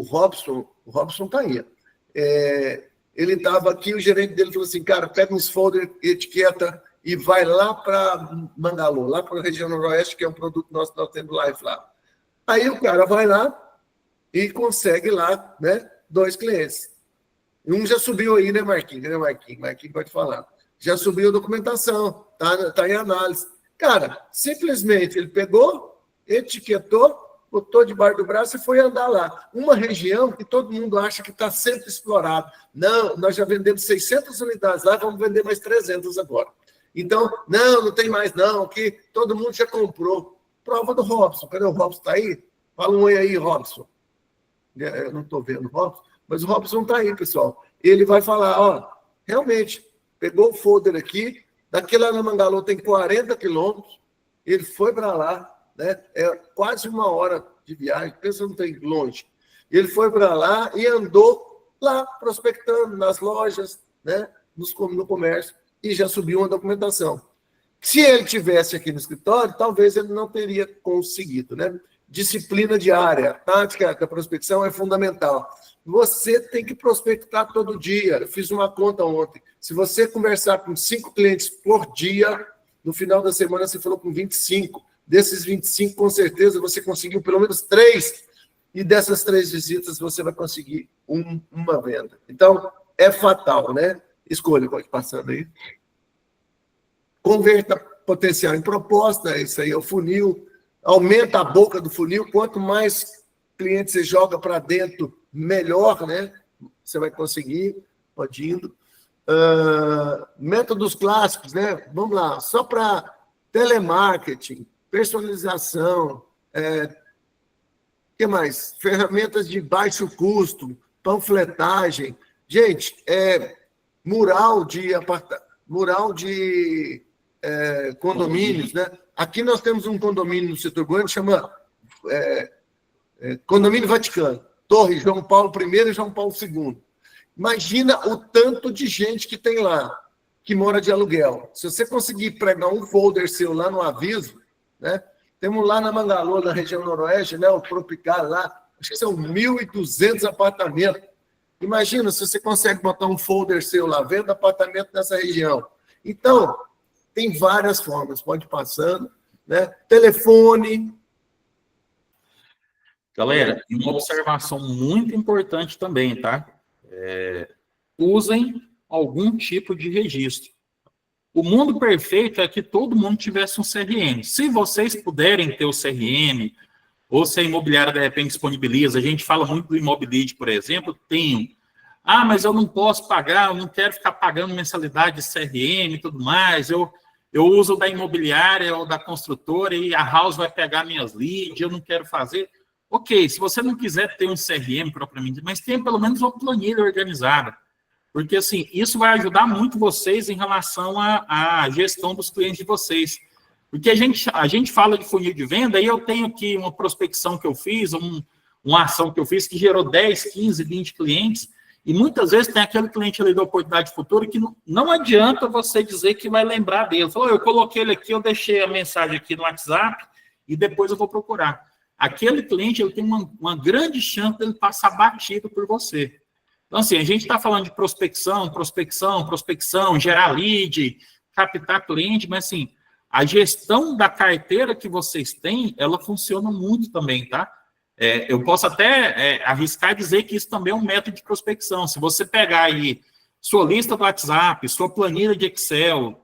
Robson está aí. Ele estava aqui, o gerente dele falou assim, cara, pega uns folder, etiqueta e vai lá para Mangalore, lá para a região noroeste, que é um produto nosso que nós temos live lá. Aí o cara vai lá e consegue lá, né, 2 clientes. Um já subiu aí, né, Marquinhos? Né, Marquinhos? Marquinhos pode falar. Já subiu a documentação, tá em análise. Cara, simplesmente ele pegou, etiquetou, botou debaixo do braço e foi andar lá. Uma região que todo mundo acha que está sempre explorada. Não, nós já vendemos 600 unidades lá, vamos vender mais 300 agora. Então, não tem mais não, que todo mundo já comprou. Prova do Robson. Cadê o Robson? Está aí? Fala um oi aí, Robson. Eu não estou vendo o Robson, mas o Robson está aí, pessoal. Ele vai falar, ó, realmente, pegou o folder aqui, daqui lá na Mangalô tem 40 quilômetros, ele foi para lá, né? É quase 1 hora de viagem, pensa não tem longe. Ele foi para lá e andou lá prospectando nas lojas, né? No comércio, e já subiu uma documentação. Se ele tivesse aqui no escritório, talvez ele não teria conseguido, né? Disciplina diária, tática da prospecção é fundamental. Você tem que prospectar todo dia. Eu fiz uma conta ontem. Se você conversar com 5 clientes por dia, no final da semana você falou com 25. Desses 25, com certeza, você conseguiu pelo menos 3. E dessas 3 visitas, você vai conseguir uma venda. Então, é fatal, né? Escolha, pode passando aí. Converta potencial em proposta, isso aí é o funil. Aumenta a boca do funil. Quanto mais clientes você joga para dentro, melhor, né? Você vai conseguir, pode indo. Métodos clássicos, né? Vamos lá, só para telemarketing, personalização, que mais? Ferramentas de baixo custo, panfletagem. Gente, mural de condomínios, né? Aqui nós temos um condomínio no setor urbano que chama Condomínio Vaticano, Torre João Paulo I e João Paulo II. Imagina o tanto de gente que tem lá, que mora de aluguel. Se você conseguir pregar um folder seu lá no aviso, né? Temos lá na Mangalô, na região noroeste, né? O Tropical lá, acho que são 1.200 apartamentos. Imagina se você consegue botar um folder seu lá, vendo apartamento nessa região. Então, tem várias formas, pode ir passando, né? Telefone. Galera, e uma observação muito importante também, tá? Usem algum tipo de registro. O mundo perfeito é que todo mundo tivesse um CRM. Se vocês puderem ter o CRM, ou se a imobiliária, de repente, disponibiliza, a gente fala muito do Imobilide, por exemplo, tem. Mas eu não posso pagar, eu não quero ficar pagando mensalidade de CRM e tudo mais, eu uso da imobiliária ou da construtora e a house vai pegar minhas leads, eu não quero fazer. Ok, se você não quiser ter um CRM propriamente, mas tenha pelo menos uma planilha organizada. Porque, assim, isso vai ajudar muito vocês em relação à gestão dos clientes de vocês. Porque a gente fala de funil de venda e eu tenho aqui uma prospecção que eu fiz, uma ação que eu fiz que gerou 10, 15, 20 clientes. E muitas vezes tem aquele cliente ali da oportunidade futura que não adianta você dizer que vai lembrar dele. Falou, eu coloquei ele aqui, eu deixei a mensagem aqui no WhatsApp e depois eu vou procurar. Aquele cliente ele tem uma grande chance de ele passar batido por você. Então, assim, a gente está falando de prospecção, gerar lead, captar cliente, mas, assim, a gestão da carteira que vocês têm, ela funciona muito também, tá? Eu posso até arriscar dizer que isso também é um método de prospecção. Se você pegar aí sua lista do WhatsApp, sua planilha de Excel,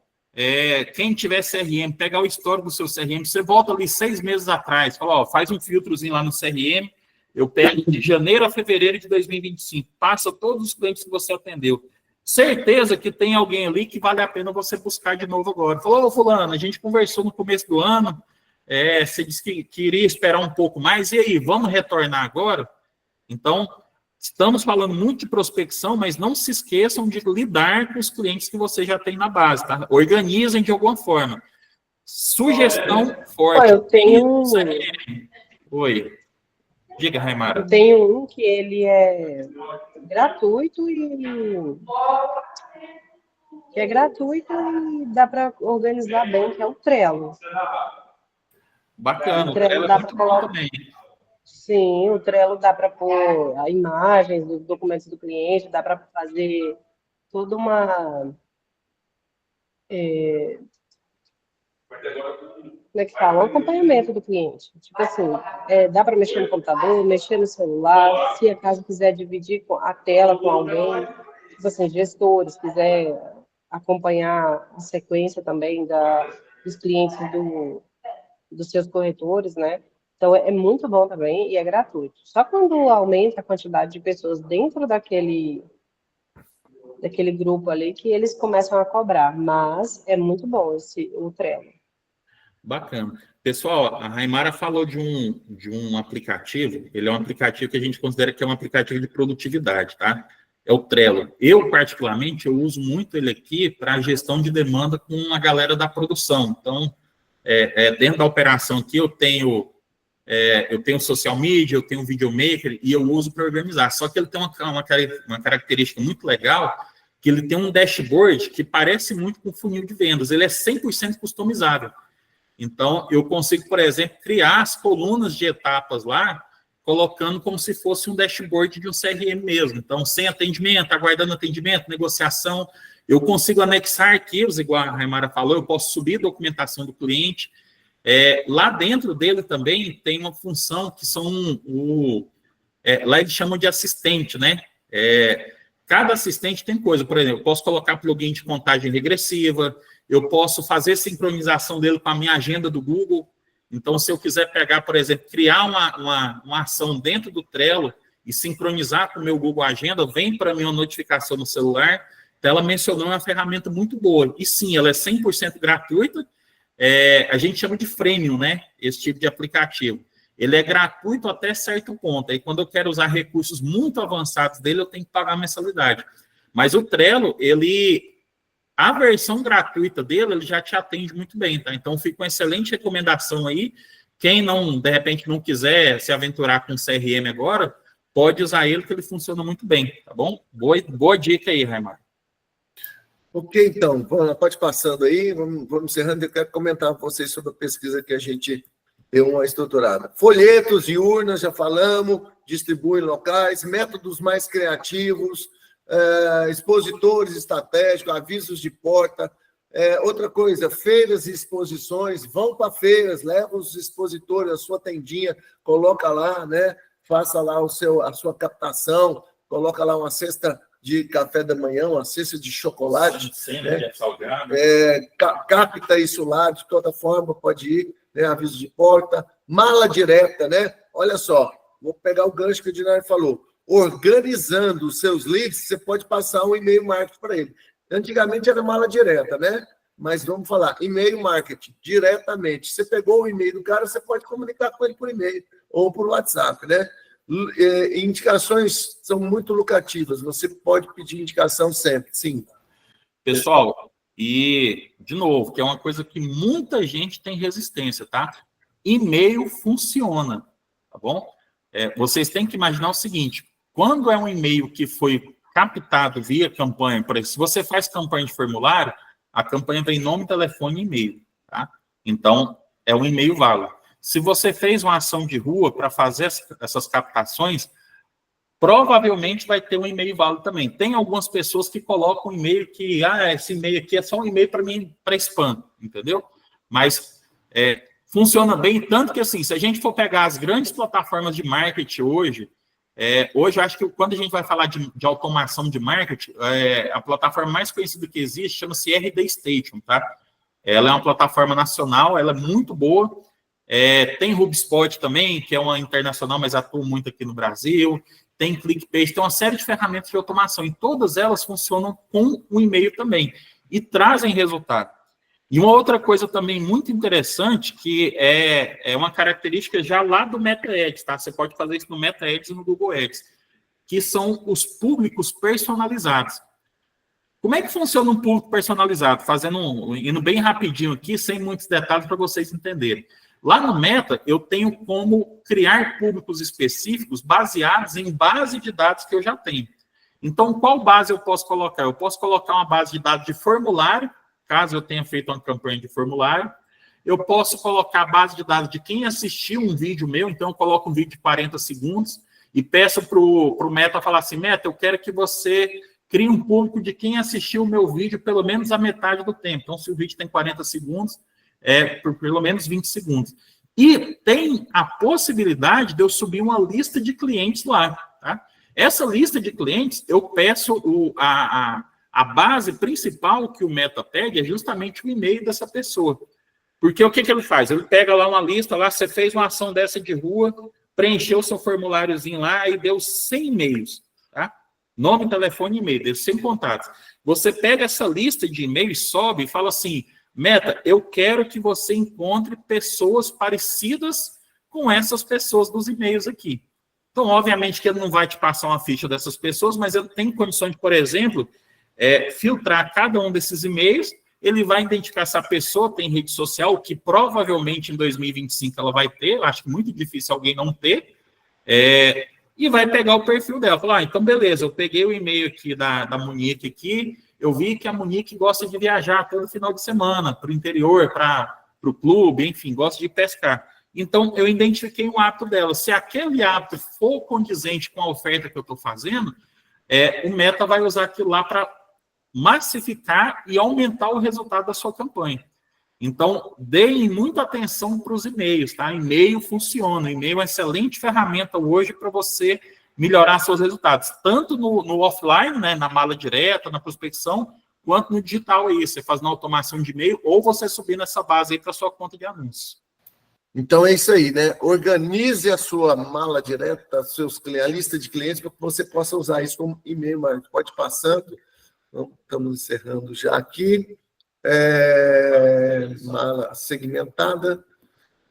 quem tiver CRM, pegar o histórico do seu CRM, você volta ali 6 meses atrás, fala, faz um filtrozinho lá no CRM, eu pego de janeiro a fevereiro de 2025, passa todos os clientes que você atendeu. Certeza que tem alguém ali que vale a pena você buscar de novo agora. Falou, fulano, a gente conversou no começo do ano, você disse que iria esperar um pouco mais, e aí, vamos retornar agora? Então, estamos falando muito de prospecção, mas não se esqueçam de lidar com os clientes que você já tem na base, tá? Organizem de alguma forma. Sugestão forte. Eu tenho... Oi. Diga, Raimara. Eu tenho um que ele é gratuito e dá para organizar bem, que é o Trello. Bacana, o Trello é muito bom também. Sim, o Trello dá para pôr a imagem dos documentos do cliente, dá para fazer toda uma... como é que fala? Um acompanhamento do cliente. Tipo assim, dá para mexer no computador, mexer no celular, se acaso quiser dividir a tela com alguém, tipo assim, gestores, quiser acompanhar a sequência também dos clientes dos seus corretores, né? Então, é muito bom também e é gratuito. Só quando aumenta a quantidade de pessoas dentro daquele grupo ali que eles começam a cobrar. Mas é muito bom o Trello. Bacana. Pessoal, a Raimara falou de um aplicativo, ele é um aplicativo que a gente considera que é um aplicativo de produtividade, tá? É o Trello. Eu, particularmente, eu uso muito ele aqui para gestão de demanda com a galera da produção. Então, dentro da operação aqui, eu tenho social media, eu tenho um videomaker e eu uso para organizar. Só que ele tem uma característica muito legal, que ele tem um dashboard que parece muito com funil de vendas. Ele é 100% customizável. Então, eu consigo, por exemplo, criar as colunas de etapas lá, colocando como se fosse um dashboard de um CRM mesmo. Então, sem atendimento, aguardando atendimento, negociação. Eu consigo anexar arquivos, igual a Raimara falou, eu posso subir a documentação do cliente. Lá dentro dele também tem uma função que são lá eles chamam de assistente, né? Cada assistente tem coisa. Por exemplo, eu posso colocar plugin de contagem regressiva, eu posso fazer sincronização dele com a minha agenda do Google. Então, se eu quiser pegar, por exemplo, criar uma ação dentro do Trello e sincronizar com o meu Google Agenda, vem para mim uma notificação no celular. Então, ela mencionou uma ferramenta muito boa. E sim, ela é 100% gratuita. A gente chama de freemium, né? Esse tipo de aplicativo. Ele é gratuito até certo ponto. Aí, quando eu quero usar recursos muito avançados dele, eu tenho que pagar a mensalidade. Mas o Trello, a versão gratuita dele, ele já te atende muito bem, tá? Então, fica uma excelente recomendação aí. Quem não, de repente, não quiser se aventurar com o CRM agora, pode usar ele, que ele funciona muito bem, tá bom? Boa dica aí, Raimar. Ok, então, pode passando aí, vamos encerrando. Eu quero comentar com vocês sobre a pesquisa que a gente deu uma estruturada. Folhetos e urnas, já falamos, distribui em locais, métodos mais criativos, expositores estratégicos, avisos de porta. Outra coisa, feiras e exposições, vão para feiras, leva os expositores, a sua tendinha, coloca lá, né? Faça lá a sua captação, coloca lá uma cesta de café da manhã, uma cesta de chocolate. Né? Salgado. Capta isso lá, de toda forma, pode ir, né? Aviso de porta, mala direta, né? Olha só, vou pegar o gancho que o Dinari falou. Organizando os seus leads, você pode passar um e-mail marketing para ele. Antigamente era mala direta, né? Mas vamos falar, e-mail marketing, diretamente. Você pegou o e-mail do cara, você pode comunicar com ele por e-mail ou por WhatsApp, né? Indicações são muito lucrativas, você pode pedir indicação sempre, sim. Pessoal, e, de novo, que é uma coisa que muita gente tem resistência, tá? E-mail funciona, tá bom? Vocês têm que imaginar o seguinte, quando é um e-mail que foi captado via campanha, por exemplo, se você faz campanha de formulário, a campanha vem nome, telefone e e-mail, tá? Então, é um e-mail válido. Se você fez uma ação de rua para fazer essas captações, provavelmente vai ter um e-mail válido também. Tem algumas pessoas que colocam um e-mail que, esse e-mail aqui é só um e-mail para mim, para spam, entendeu? Mas funciona bem, tanto que, assim, se a gente for pegar as grandes plataformas de marketing hoje eu acho que quando a gente vai falar de automação de marketing, a plataforma mais conhecida que existe chama-se RD Station, tá? Ela é uma plataforma nacional, ela é muito boa. Tem HubSpot também, que é uma internacional, mas atua muito aqui no Brasil. Tem ClickPage, tem uma série de ferramentas de automação. E todas elas funcionam com o e-mail também. E trazem resultado. E uma outra coisa também muito interessante, que é uma característica já lá do Meta Ads, tá? Você pode fazer isso no Meta Ads e no Google Ads, que são os públicos personalizados. Como é que funciona um público personalizado? Indo bem rapidinho aqui, sem muitos detalhes para vocês entenderem. Lá no Meta, eu tenho como criar públicos específicos baseados em base de dados que eu já tenho. Então, qual base eu posso colocar? Eu posso colocar uma base de dados de formulário, caso eu tenha feito uma campanha de formulário. Eu posso colocar a base de dados de quem assistiu um vídeo meu, então eu coloco um vídeo de 40 segundos e peço para o Meta falar assim, Meta, eu quero que você crie um público de quem assistiu o meu vídeo pelo menos a metade do tempo. Então, se o vídeo tem 40 segundos, por pelo menos 20 segundos. E tem a possibilidade de eu subir uma lista de clientes lá, tá? Essa lista de clientes, eu peço a base principal que o Meta pede é justamente o e-mail dessa pessoa. Porque o que ele faz? Ele pega lá uma lista, lá você fez uma ação dessa de rua, preencheu seu formuláriozinho lá e deu 100 e-mails, tá? Nome, telefone e e-mail, deu 100 contatos. Você pega essa lista de e-mails, sobe e fala assim, Meta, eu quero que você encontre pessoas parecidas com essas pessoas dos e-mails aqui. Então, obviamente que ele não vai te passar uma ficha dessas pessoas, mas ele tem condições de, por exemplo, filtrar cada um desses e-mails, ele vai identificar se a pessoa tem rede social, que provavelmente em 2025 ela vai ter, eu acho que muito difícil alguém não ter, e vai pegar o perfil dela. Falar, então beleza, eu peguei o e-mail aqui da Monique aqui, eu vi que a Monique gosta de viajar todo final de semana, para o interior, para o clube, enfim, gosta de pescar. Então, eu identifiquei um hábito dela. Se aquele hábito for condizente com a oferta que eu estou fazendo, o Meta vai usar aquilo lá para massificar e aumentar o resultado da sua campanha. Então, deem muita atenção para os e-mails, tá? E-mail funciona. E-mail é uma excelente ferramenta hoje para você melhorar seus resultados, tanto no offline, né, na mala direta, na prospecção, quanto no digital aí. Você faz na automação de e-mail ou você subir nessa base aí para sua conta de anúncios. Então é isso aí, né? Organize a sua mala direta, a lista de clientes, para que você possa usar isso como e-mail, mas pode ir passando. Então, estamos encerrando já aqui. Mala segmentada.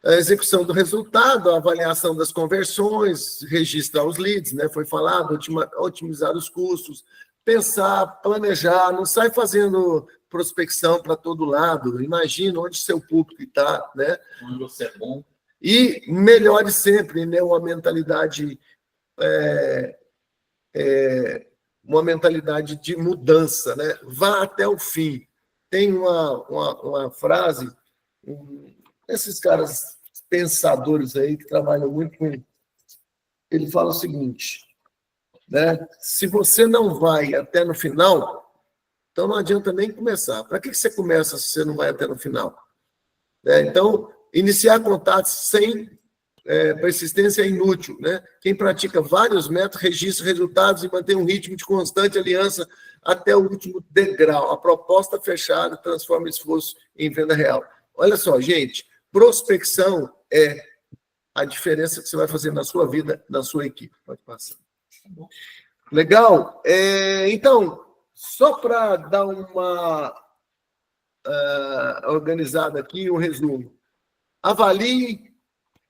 A execução do resultado, a avaliação das conversões, registrar os leads, né? Foi falado, otimizar os custos, pensar, planejar, não sai fazendo prospecção para todo lado, imagina onde seu público está, né? Onde você é bom. E melhore sempre, né? Uma mentalidade de mudança, né? Vá até o fim. Tem uma frase, esses caras pensadores aí que trabalham muito com ele fala o seguinte, né? Se você não vai até no final, então não adianta nem começar. Para que você começa se você não vai até no final? Então, iniciar contatos sem persistência é inútil, né? Quem pratica vários métodos registra resultados e mantém um ritmo de constante aliança até o último degrau. A proposta fechada transforma esforço em venda real. Olha só, gente, prospecção é a diferença que você vai fazer na sua vida, na sua equipe. Pode passar. Legal? Então, só para dar uma organizada aqui, um resumo. Avalie,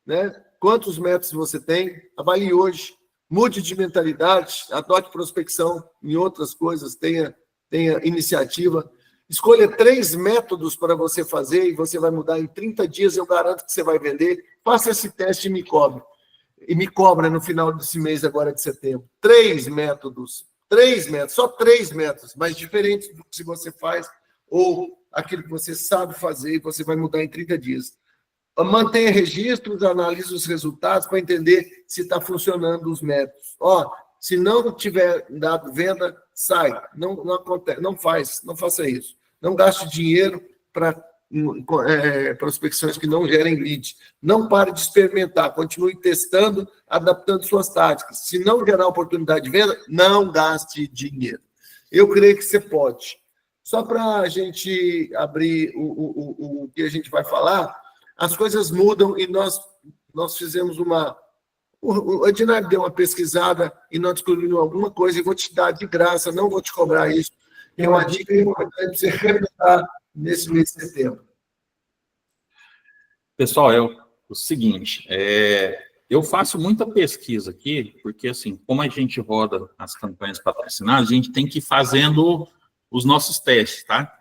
né, quantos métodos você tem, avalie hoje, mude de mentalidade, adote prospecção em outras coisas, tenha iniciativa. Escolha 3 métodos para você fazer e você vai mudar em 30 dias, eu garanto que você vai vender. Faça esse teste e me cobre. E me cobra no final desse mês agora de setembro. 3 métodos. 3 métodos, só 3 métodos, mas diferentes do que você faz ou aquilo que você sabe fazer e você vai mudar em 30 dias. Mantenha registros, analise os resultados para entender se está funcionando os métodos. Se não tiver dado venda, sai. Não acontece, não faça isso. Não gaste dinheiro para prospecções que não gerem lead. Não pare de experimentar, continue testando, adaptando suas táticas. Se não gerar oportunidade de venda, não gaste dinheiro. Eu creio que você pode. Só para a gente abrir o que a gente vai falar, as coisas mudam e nós fizemos o Edinardo deu uma pesquisada e nós descobrimos alguma coisa e vou te dar de graça, não vou te cobrar isso. É uma dica importante para você repensar nesse mês de setembro. Pessoal, é o seguinte, eu faço muita pesquisa aqui, porque assim, como a gente roda as campanhas patrocinadas, a gente tem que ir fazendo os nossos testes, tá?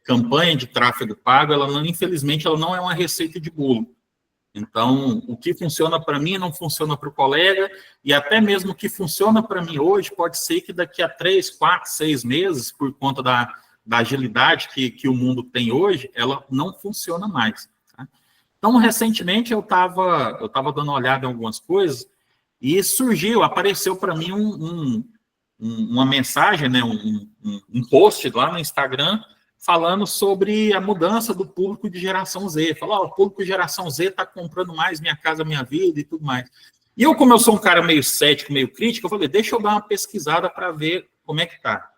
Campanha de tráfego pago, infelizmente, ela não é uma receita de bolo. Então, o que funciona para mim não funciona para o colega, e até mesmo o que funciona para mim hoje, pode ser que daqui a 3, 4, 6 meses, por conta da agilidade que o mundo tem hoje, ela não funciona mais. Tá? Então, recentemente, eu estava dando uma olhada em algumas coisas, e apareceu para mim uma mensagem, né, um post lá no Instagram, falando sobre a mudança do público de geração Z. Falou, o público de geração Z está comprando mais Minha Casa Minha Vida e tudo mais. E eu, como eu sou um cara meio cético, meio crítico, eu falei, deixa eu dar uma pesquisada para ver como é que tá.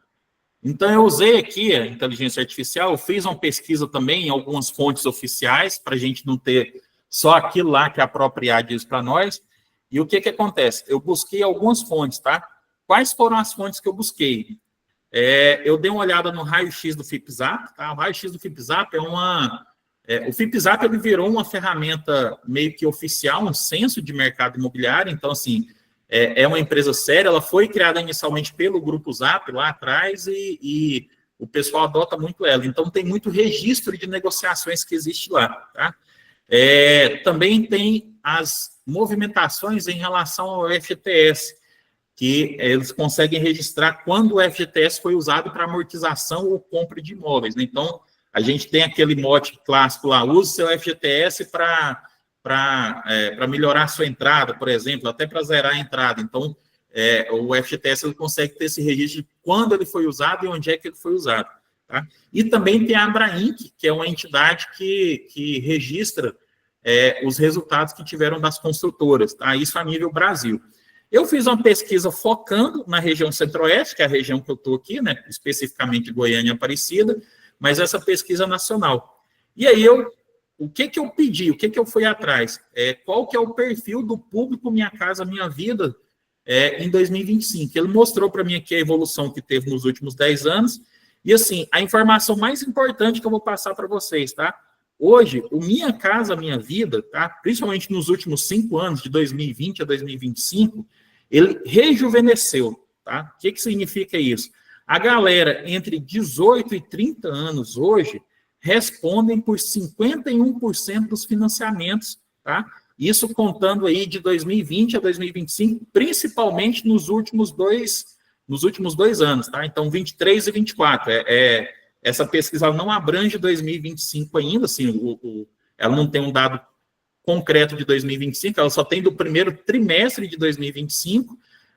Então, eu usei aqui a inteligência artificial, eu fiz uma pesquisa também em algumas fontes oficiais, para a gente não ter só aquilo lá que a própria IA diz para nós. E o que acontece? Eu busquei algumas fontes, tá? Quais foram as fontes que eu busquei? Eu dei uma olhada no raio-x do FIPZAP, tá? O raio-x do FIPZAP o FIPZAP ele virou uma ferramenta meio que oficial, um censo de mercado imobiliário. Então, assim, é uma empresa séria, ela foi criada inicialmente pelo Grupo Zap lá atrás e o pessoal adota muito ela. Então, tem muito registro de negociações que existe lá, tá? Também tem as movimentações em relação ao FGTS, que eles conseguem registrar quando o FGTS foi usado para amortização ou compra de imóveis, né? Então, a gente tem aquele mote clássico lá, use seu FGTS para melhorar a sua entrada, por exemplo, até para zerar a entrada. Então, o FGTS ele consegue ter esse registro de quando ele foi usado e onde é que ele foi usado. Tá? E também tem a Abrainc, que é uma entidade que registra os resultados que tiveram das construtoras, tá? Isso a nível Brasil. Eu fiz uma pesquisa focando na região centro-oeste, que é a região que eu estou aqui, né? Especificamente Goiânia e Aparecida, mas essa pesquisa nacional. E aí, o que eu pedi, o que eu fui atrás? Qual que é o perfil do público Minha Casa Minha Vida em 2025? Ele mostrou para mim aqui a evolução que teve nos últimos 10 anos, e assim, a informação mais importante que eu vou passar para vocês, tá? Hoje, o Minha Casa Minha Vida, tá? Principalmente nos últimos 5 anos, de 2020 a 2025, ele rejuvenesceu, tá? O que significa isso? A galera entre 18 e 30 anos hoje respondem por 51% dos financiamentos, tá? Isso contando aí de 2020 a 2025, principalmente nos últimos dois anos, tá? Então, 23 e 24. Essa pesquisa não abrange 2025 ainda, assim, ela não tem um dado concreto de 2025, ela só tem do primeiro trimestre de 2025,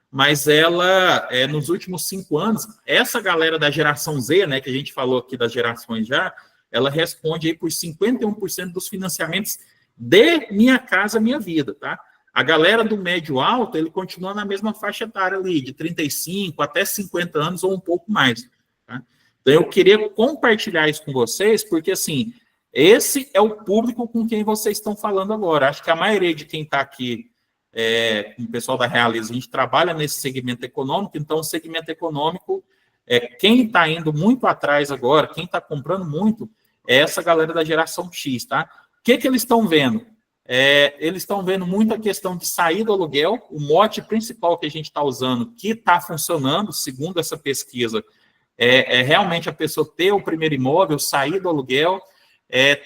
mas ela, nos últimos 5 anos, essa galera da geração Z, né, que a gente falou aqui das gerações já, ela responde aí por 51% dos financiamentos de Minha Casa Minha Vida, tá? A galera do médio alto, ele continua na mesma faixa etária ali, de 35 até 50 anos ou um pouco mais, tá? Então, eu queria compartilhar isso com vocês, porque, assim, esse é o público com quem vocês estão falando agora. Acho que a maioria de quem está aqui, com o pessoal da Realiza, a gente trabalha nesse segmento econômico, então o segmento econômico, quem está indo muito atrás agora, quem está comprando muito, é essa galera da geração X, tá? O que eles estão vendo? Eles estão vendo muito a questão de sair do aluguel, o mote principal que a gente está usando, que está funcionando, segundo essa pesquisa, realmente a pessoa ter o primeiro imóvel, sair do aluguel,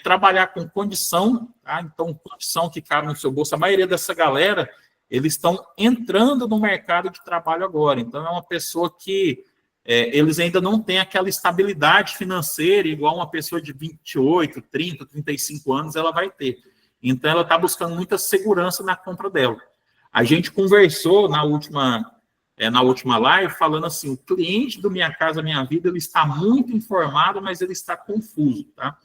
trabalhar com condição, tá? Então, condição que cabe no seu bolso. A maioria dessa galera, eles estão entrando no mercado de trabalho agora. Então, é uma pessoa que eles ainda não têm aquela estabilidade financeira, igual uma pessoa de 28, 30, 35 anos, ela vai ter. Então, ela está buscando muita segurança na compra dela. A gente conversou na última live, falando assim, o cliente do Minha Casa Minha Vida, ele está muito informado, mas ele está confuso, tá?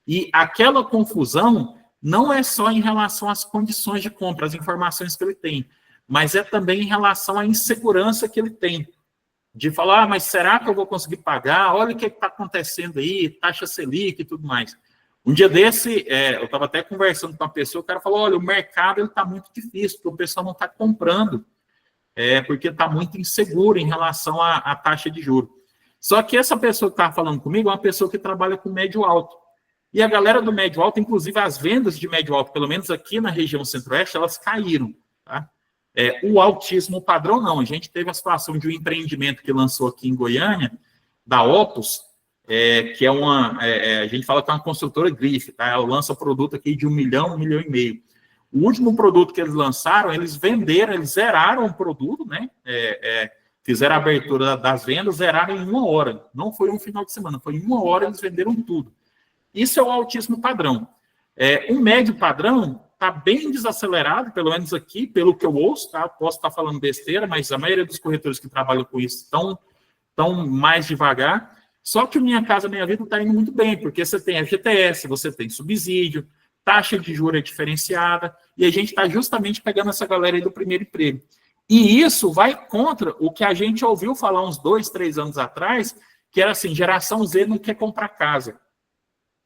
E aquela confusão não é só em relação às condições de compra, as informações que ele tem, mas é também em relação à insegurança que ele tem. De falar, mas será que eu vou conseguir pagar? Olha o que está acontecendo aí, taxa Selic e tudo mais. Um dia desse, eu estava até conversando com uma pessoa, o cara falou, olha, o mercado está muito difícil, porque o pessoal não está comprando, porque está muito inseguro em relação à taxa de juros. Só que essa pessoa que estava falando comigo é uma pessoa que trabalha com médio alto. E a galera do médio alto, inclusive as vendas de médio alto, pelo menos aqui na região centro-oeste, elas caíram, tá? O altíssimo padrão, não. A gente teve a situação de um empreendimento que lançou aqui em Goiânia, da Opus, que a gente fala que é uma construtora grife, tá? Ela lança produto aqui de 1 milhão, 1,5 milhão. O último produto que eles lançaram, eles venderam, eles zeraram o produto, né? Fizeram a abertura das vendas, zeraram em 1 hora. Não foi um final de semana, foi em 1 hora eles venderam tudo. Isso é o altíssimo padrão. O médio padrão está bem desacelerado, pelo menos aqui, pelo que eu ouço, tá? Posso estar falando besteira, mas a maioria dos corretores que trabalham com isso estão mais devagar. Só que o Minha Casa Minha Vida está indo muito bem, porque você tem FGTS, você tem subsídio, taxa de juros é diferenciada, e a gente está justamente pegando essa galera aí do primeiro emprego. E isso vai contra o que a gente ouviu falar uns 2, 3 anos atrás, que era assim, geração Z não quer comprar casa.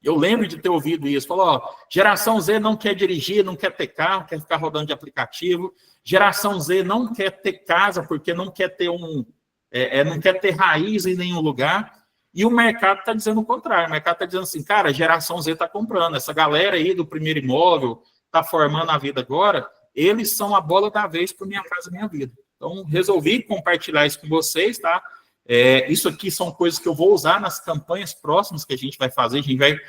Eu lembro de ter ouvido isso. Falou, ó, geração Z não quer dirigir, não quer ter carro, quer ficar rodando de aplicativo. Geração Z não quer ter casa porque não quer ter não quer ter raiz em nenhum lugar. E o mercado está dizendo o contrário. O mercado está dizendo assim, cara, a geração Z está comprando. Essa galera aí do primeiro imóvel está formando a vida agora. Eles são a bola da vez para Minha Casa Minha Vida. Então, resolvi compartilhar isso com vocês, tá? Isso aqui são coisas que eu vou usar nas campanhas próximas que a gente vai fazer. A gente vai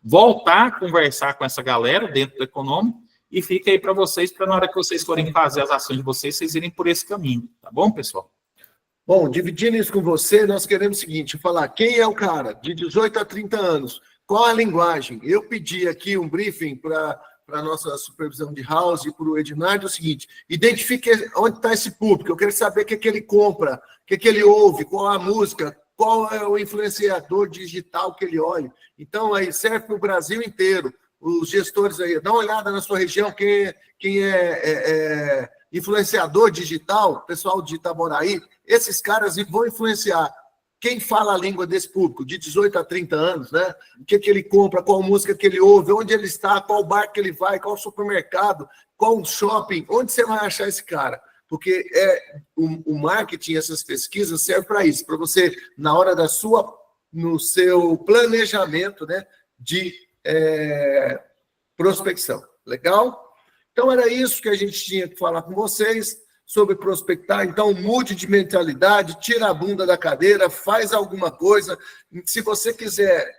voltar a conversar com essa galera dentro do econômico e fica aí para vocês, para na hora que vocês forem fazer as ações de vocês irem por esse caminho. Tá bom, pessoal? Bom, dividindo isso com você, nós queremos o seguinte, falar quem é o cara de 18 a 30 anos, qual a linguagem. Eu pedi aqui um briefing para a nossa supervisão de house e para o Ednardo, o seguinte, identifique onde está esse público, eu quero saber o que ele compra, o que ele ouve, qual a música, qual é o influenciador digital que ele olha. Então, aí serve para o Brasil inteiro, os gestores aí, dá uma olhada na sua região, quem é influenciador digital, pessoal de Itaboraí, esses caras vão influenciar quem fala a língua desse público, de 18 a 30 anos, né? O que ele compra, qual música que ele ouve, onde ele está, qual bar que ele vai, qual supermercado, qual shopping, onde você vai achar esse cara? Porque o marketing, essas pesquisas servem para isso, para você, na hora no seu planejamento, né, de prospecção. Legal? Então, era isso que a gente tinha que falar com vocês sobre prospectar. Então, mude de mentalidade, tira a bunda da cadeira, faz alguma coisa. Se você quiser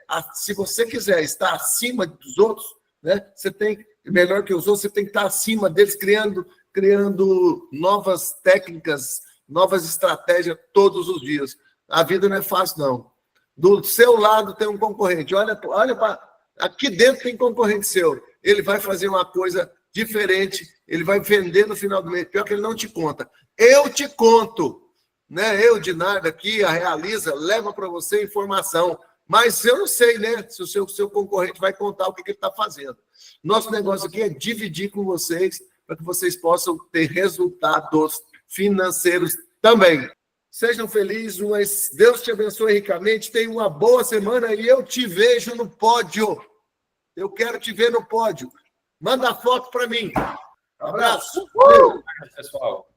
estar acima dos outros, né, você tem, melhor que os outros, você tem que estar acima deles, criando novas técnicas, novas estratégias todos os dias. A vida não é fácil, não. Do seu lado tem um concorrente. Olha para aqui dentro tem concorrente seu. Ele vai fazer uma coisa diferente, ele vai vender no final do mês. Pior que ele não te conta. Eu te conto. Né? Eu, Dinardo, aqui, a Realiza, leva para você informação. Mas eu não sei, né? Se o seu concorrente vai contar o que ele está fazendo. Nosso negócio aqui é dividir com vocês para que vocês possam ter resultados financeiros também. Sejam felizes, mas Deus te abençoe ricamente, tenha uma boa semana e eu te vejo no pódio. Eu quero te ver no pódio. Manda foto para mim. Abraço. Pessoal.